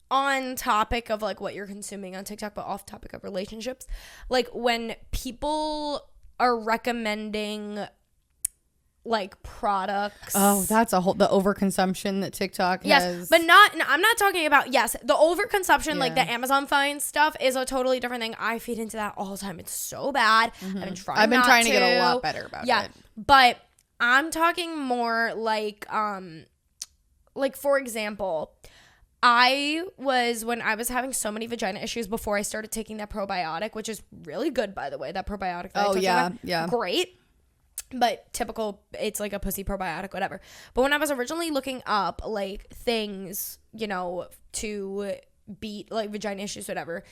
on topic of like what you're consuming on TikTok, but off topic of relationships. Like when people are recommending like products. Oh, that's the overconsumption that TikTok has. But I'm not talking about, the overconsumption, like the Amazon Fine stuff is a totally different thing. I feed into that all the time. It's so bad. I've been trying to get a lot better about it. Yeah, but I'm talking more like for example, when I was having so many vagina issues before I started taking that probiotic, which is really good, by the way, that probiotic that I took about, great. But typical, it's like a pussy probiotic, whatever. But when I was originally looking up like things, to beat like vagina issues, whatever,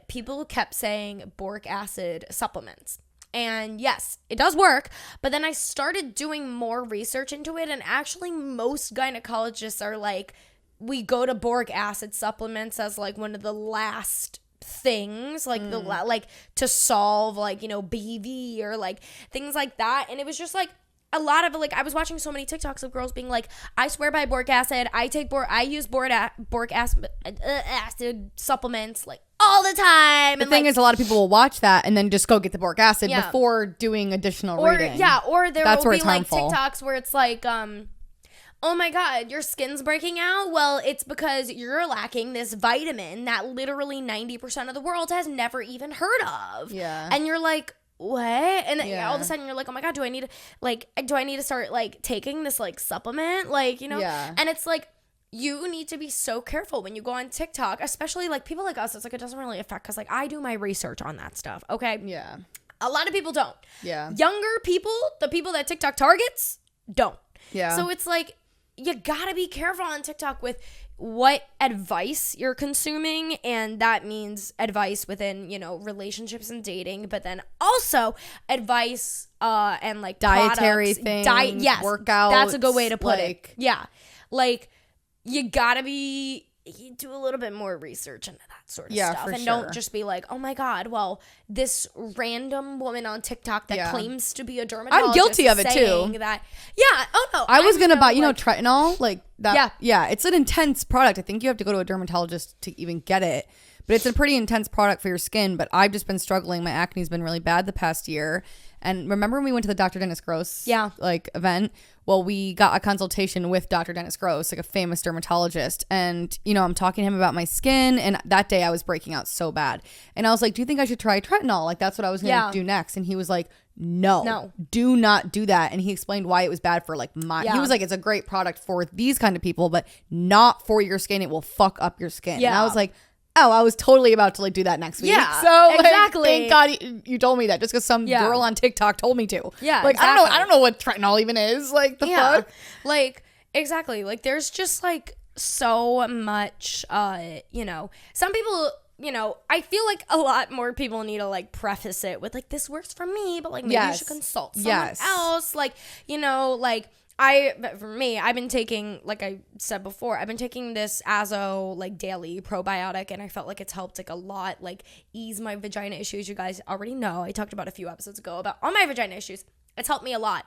people kept saying boric acid supplements. And yes, it does work. But then I started doing more research into it. And actually most gynecologists are like, we go to boric acid supplements as like one of the last things, like like to solve like BV or like things like that. And it was just like a lot of like, I was watching so many TikToks of girls being like, I swear by boric acid, I use boric acid supplements like all the time. The thing is, a lot of people will watch that and then just go get the boric acid before doing additional reading. Or there will be like TikToks where it's like oh my God, your skin's breaking out? Well, it's because you're lacking this vitamin that literally 90% of the world has never even heard of. Yeah. And you're like, what? And then all of a sudden you're like, oh my God, do I need to start like taking this like supplement? Like, And it's like, you need to be so careful when you go on TikTok, especially like people like us. It's like it doesn't really affect because like I do my research on that stuff. Okay. Yeah. A lot of people don't. Yeah. Younger people, the people that TikTok targets, don't. Yeah. So it's like you gotta be careful on TikTok with what advice you're consuming, and that means advice within, you know, relationships and dating, but then also advice and like dietary products, things, yes, workouts. That's a good way to put it. Like, yeah, like you gotta do a little bit more research into that sort of stuff, and don't just be like, oh my god, well, this random woman on TikTok that claims to be a dermatologist, I'm guilty of it too. That, yeah, oh no, I was gonna buy, you know, tretinoil, like that. Yeah, it's an intense product. I think you have to go to a dermatologist to even get it, but it's a pretty intense product for your skin. But I've just been struggling. My acne's been really bad the past year. And remember when we went to the Dr. Dennis Gross like event? Well, we got a consultation with Dr. Dennis Gross, like a famous dermatologist. And, you know, I'm talking to him about my skin. And that day I was breaking out so bad. And I was like, do you think I should try tretinoil? Like, that's what I was going to do next. And he was like, no, do not do that. And he explained why it was bad for like he was like, it's a great product for these kind of people, but not for your skin. It will fuck up your skin. Yeah. And I was like, oh, I was totally about to like do that next week. Yeah, so exactly. Thank God you told me that, just because some girl on TikTok told me to. Yeah, like exactly. I don't know what tretinoil even is. Like the fuck. Like exactly. Like there's just like so much. You know, some people. You know, I feel like a lot more people need to like preface it with like, this works for me, but like maybe you should consult someone else. Like, you know, like. For me, I've been taking, like I said before, I've been taking this Azo like daily probiotic, and I felt like it's helped like a lot, like ease my vagina issues. You guys already know, I talked about a few episodes ago about all my vagina issues. It's helped me a lot.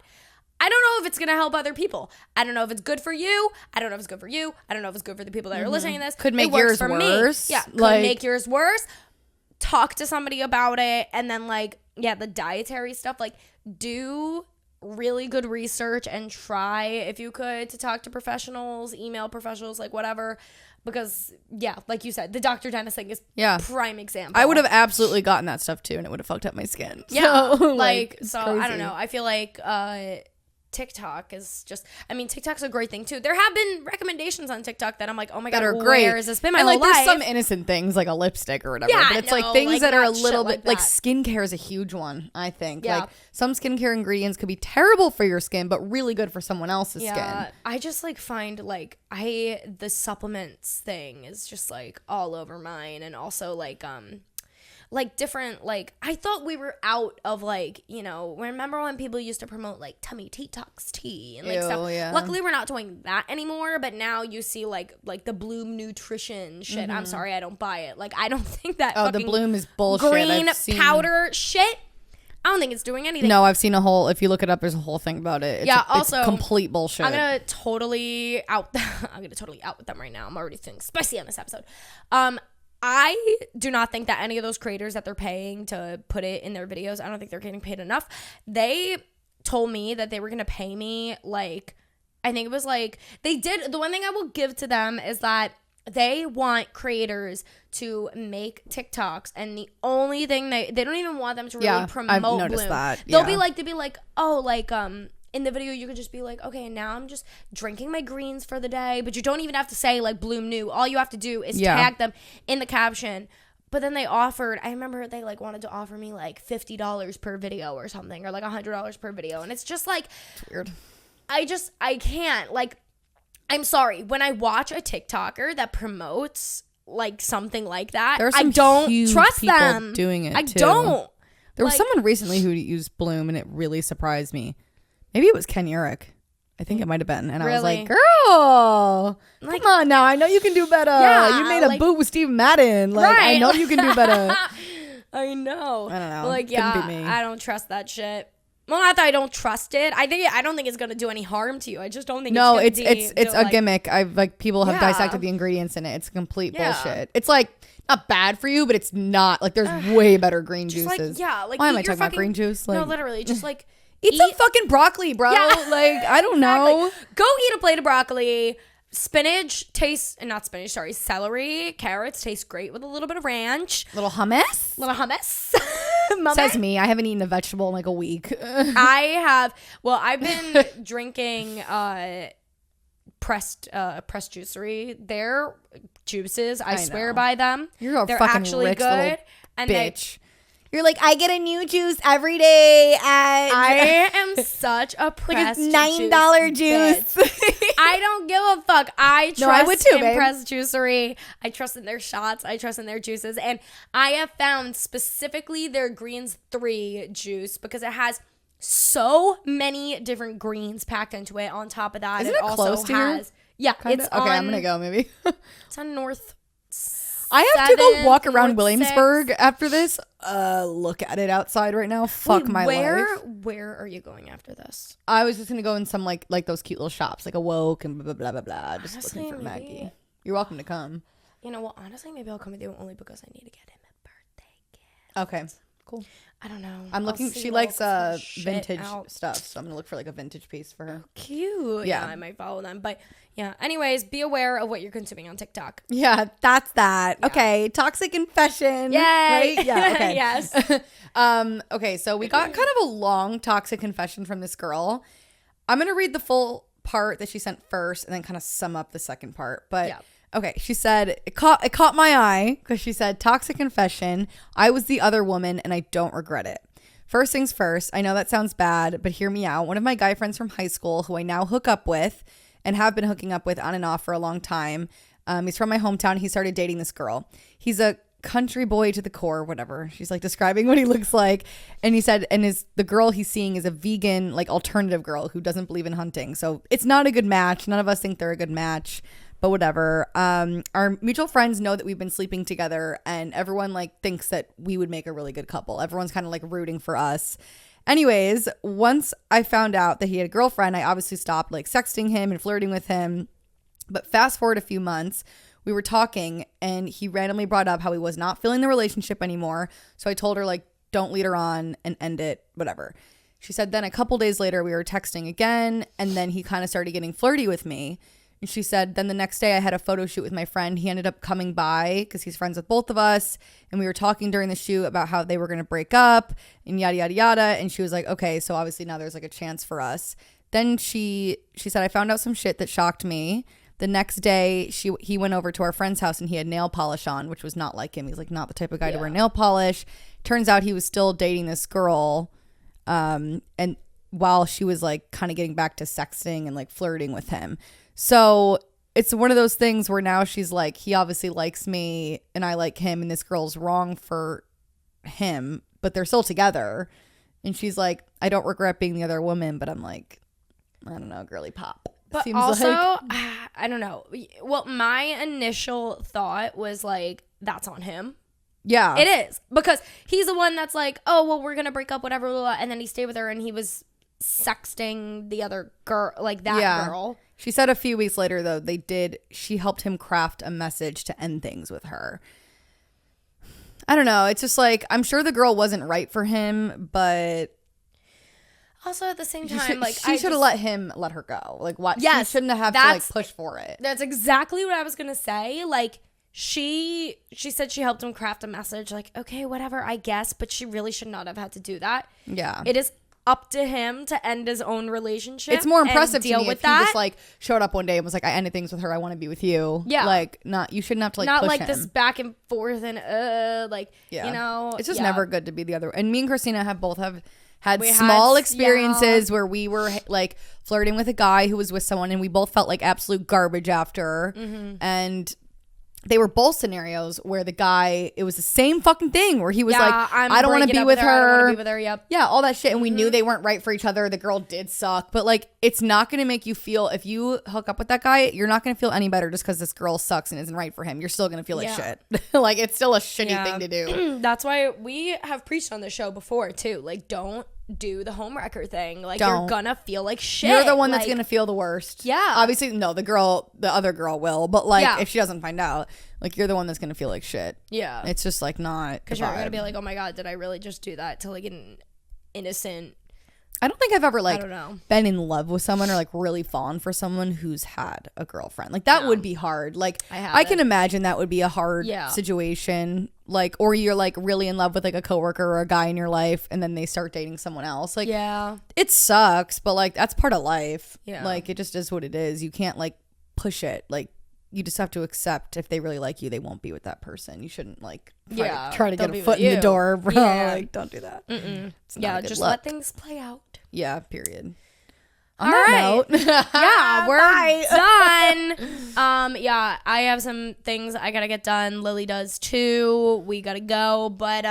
I don't know if it's going to help other people. I don't know if it's good for you. I don't know if it's good for you. I don't know if it's good for the people that are listening to this. Could make yours worse. Yeah, could make yours worse. Talk to somebody about it, and then like, the dietary stuff, like do really good research and try, if you could, to talk to professionals, email professionals, like whatever, because like you said, the Dr. Dennis thing is prime example. I would have absolutely gotten that stuff too, and it would have fucked up my skin. So, crazy. I don't know, I feel like TikTok is just, I mean, TikTok's a great thing too. There have been recommendations on TikTok that I'm like, oh my god, where great. Has this been my whole life? There's some innocent things like a lipstick or whatever, but it's like things that are a little bit like skincare is a huge one, I think. Like some skincare ingredients could be terrible for your skin, but really good for someone else's skin. I just like find like the supplements thing is just like all over mine, and also like different, like I thought we were out of like, you know, remember when people used to promote like tummy detox tea and like stuff. Luckily we're not doing that anymore, but now you see like the Bloom nutrition shit. I'm sorry, I don't buy it. Like I don't think that the Bloom is bullshit. Green powder shit, I don't think it's doing anything. No, I've seen if you look it up, there's a whole thing about it. It's complete bullshit. I'm gonna totally out with them right now. I'm already feeling spicy on this episode. I do not think that any of those creators that they're paying to put it in their videos, I don't think they're getting paid enough. They told me that they were going to pay me like, I think it was like, they did, the one thing I will give to them is that they want creators to make TikToks, and the only thing they don't even want them to really promote I've noticed Bloom. that. They'll be like, oh, like, in the video, you could just be like, okay, now I'm just drinking my greens for the day. But you don't even have to say, like, Bloom New. All you have to do is tag them in the caption. But then they offered, I remember they, like, wanted to offer me, like, $50 per video or something. Or, like, $100 per video. And it's just, like... It's weird. I can't. Like, I'm sorry. When I watch a TikToker that promotes, like, something like that, I don't trust them. Doing it, I don't. There was someone recently who used Bloom, and it really surprised me. Maybe it was Ken Urich. I think it might have been. And I was like, girl, come on now. I know you can do better. Yeah, you made a boot with Steve Madden. Like, I know you can do better. I know. I don't know. Like, I don't trust that shit. Well, not that I don't trust it. I don't think it's gonna do any harm to you. I just don't think it's a gimmick. People have dissected the ingredients in it. It's complete bullshit. It's like not bad for you, but it's not like there's way better green juices. Like why am I talking about green juice? Like, no, literally, just like eat some fucking broccoli, bro. Yeah. Like, I don't know. Go eat a plate of broccoli. Celery, carrots taste great with a little bit of ranch. Little hummus. Says me. I haven't eaten a vegetable in like a week. I've been drinking pressed juicery. Their juices, I swear know. by them. They're fucking actually rich good. little and Bitch. You're like, I get a new juice every day at I am such a pressed it's $9 juice. I don't give a fuck. I trust would too, in babe. Pressed Juicery. I trust in their shots. I trust in their juices. And I have found specifically their Greens 3 juice because it has so many different greens packed into it. On top of that, Isn't it also close to here? has Kinda? it's okay, on, I'm gonna go maybe. It's on North. I have to go walk around North Williamsburg 6. after this. Look at it outside right now. Fuck Wait, my life. Where are you going after this? I was just gonna go in some like those cute little shops, like Awoke and blah blah blah blah. Just Honestly, looking for maybe- Maggie. You're welcome to come. You know, well, honestly, maybe I'll come with you only because I need to get him a birthday gift. Okay, cool. I don't know. I'm I'll looking. see She what likes else is shit vintage out. stuff, so I'm gonna look for like a vintage piece for her. Cute. Yeah. Yeah, I might follow them. But yeah, anyways, be aware of what you're consuming on TikTok. Yeah, that's that. Okay, toxic confession. Yay! Right? Yeah. Okay. Yes. Okay, so we got kind of a long toxic confession from this girl. I'm gonna read the full part that she sent first, and then kind of sum up the second part. But Yeah. okay, she said it caught my eye because she said toxic confession. I was the other woman, and I don't regret it. First things first, I know that sounds bad, but hear me out. One of my guy friends from high school, who I now hook up with and have been hooking up with on and off for a long time. He's from my hometown. He started dating this girl. He's a country boy to the core, whatever. She's like describing what he looks like. And he said, and the girl he's seeing is a vegan, like alternative girl who doesn't believe in hunting. So it's not a good match. None of us think they're a good match, but whatever. Our mutual friends know that we've been sleeping together, and everyone like thinks that we would make a really good couple. Everyone's kind of like rooting for us. Anyways, once I found out that he had a girlfriend, I obviously stopped like sexting him and flirting with him. But fast forward a few months, we were talking and he randomly brought up how he was not feeling the relationship anymore. So I told her like, don't lead her on and end it, whatever. She said then a couple days later we were texting again, and then he kind of started getting flirty with me. And she said then the next day I had a photo shoot with my friend. He ended up coming by because he's friends with both of us. And we were talking during the shoot about how they were going to break up and yada, yada, yada. And she was like, okay, so obviously now there's like a chance for us. Then she said, I found out some shit that shocked me. The next day he went over to our friend's house and he had nail polish on, which was not like him. He's like not the type of guy to wear nail polish. Turns out he was still dating this girl. And while she was like kind of getting back to sexting and like flirting with him. So it's one of those things where now she's like, he obviously likes me and I like him, and this girl's wrong for him, but they're still together. And she's like, I don't regret being the other woman, but I'm like, I don't know, girly pop. But Seems also, like- I don't know. Well, my initial thought was like, that's on him. Yeah. It is. Because he's the one that's like, oh, well, we're going to break up, whatever. Blah, blah, and then he stayed with her and he was sexting the other girl, like that girl. She said a few weeks later, though, she helped him craft a message to end things with her. I don't know. It's just like, I'm sure the girl wasn't right for him, but Also, at the same time, she should have let her go. Like, what? Yes, she shouldn't have to like push for it. That's exactly what I was going to say. Like, she said she helped him craft a message. Like, okay, whatever, I guess. But she really should not have had to do that. Yeah. It is up to him to end his own relationship. It's more impressive to deal me with if that. he just like showed up one day and was like, I ended things with her. I want to be with you. Yeah. Like, you shouldn't have to like not push like him. this back and forth and you know. It's just yeah. never good to be the other. And me and Christina have had We small had- experiences where we were like flirting with a guy who was with someone and we both felt like absolute garbage after. And they were both scenarios where the guy, it was the same fucking thing where he was like, I don't want to be with her. I don't want to be with her. Yep. Yeah, all that shit. And we knew they weren't right for each other. The girl did suck. But like, it's not going to make you feel, if you hook up with that guy, you're not going to feel any better just because this girl sucks and isn't right for him. You're still going to feel like shit. Like, it's still a shitty thing to do. That's why we have preached on the show before too. Like, don't do the homewrecker thing. Like, Don't. you're gonna feel like shit. You're the one that's Like, going to feel the worst. Yeah. Obviously, no, the other girl will. But like, Yeah. if she doesn't find out, like, you're the one that's going to feel like shit. Yeah. It's just like not. Because you're gonna be like, oh my god, did I really just do that to like an innocent? I don't think I've ever like don't know. been in love with someone or like really fallen for someone who's had a girlfriend. Like that would be hard. Like I can imagine that would be a hard situation. Like, or you're like really in love with like a coworker or a guy in your life and then they start dating someone else. Like Yeah. it sucks, but like that's part of life. Yeah. Like it just is what it is. You can't like push it. Like, you just have to accept if they really like you, they won't be with that person. You shouldn't like try to get a foot in the door, bro. Yeah. Like, don't do that. Yeah, just let things play out. Yeah, period. On that note, yeah, we're done. Yeah, I have some things I gotta get done. Lily does too. We gotta go. But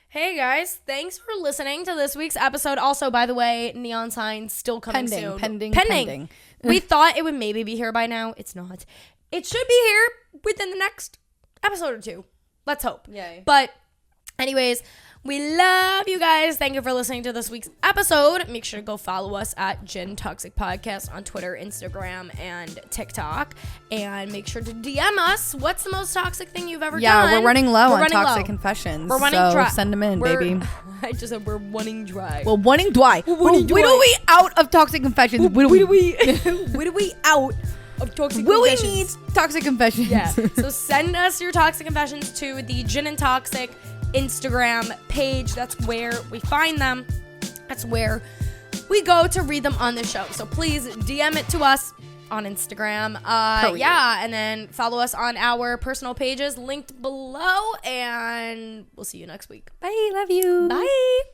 hey guys, thanks for listening to this week's episode. Also, by the way, neon signs still coming soon. Pending. We thought it would maybe be here by now. It's not. It should be here within the next episode or two. Let's hope. Yay. But anyways, we love you guys. Thank you for listening to this week's episode. Make sure to go follow us at Gin Toxic Podcast on Twitter, Instagram, and TikTok. And make sure to DM us. What's the most toxic thing you've ever done? Yeah, we're running low on toxic confessions. We're running dry. Send them in, baby. I just said we're running dry. Well, running dry. Whittle we out of toxic confessions. Whittle we out of toxic Will confessions. We need toxic confessions? Yeah. So send us your toxic confessions to the Gin and Toxic Instagram page. That's where we find them. That's where we go to read them on the show. So please DM it to us on Instagram. Yeah, and then follow us on our personal pages linked below. And we'll see you next week. Bye. Love you. Bye.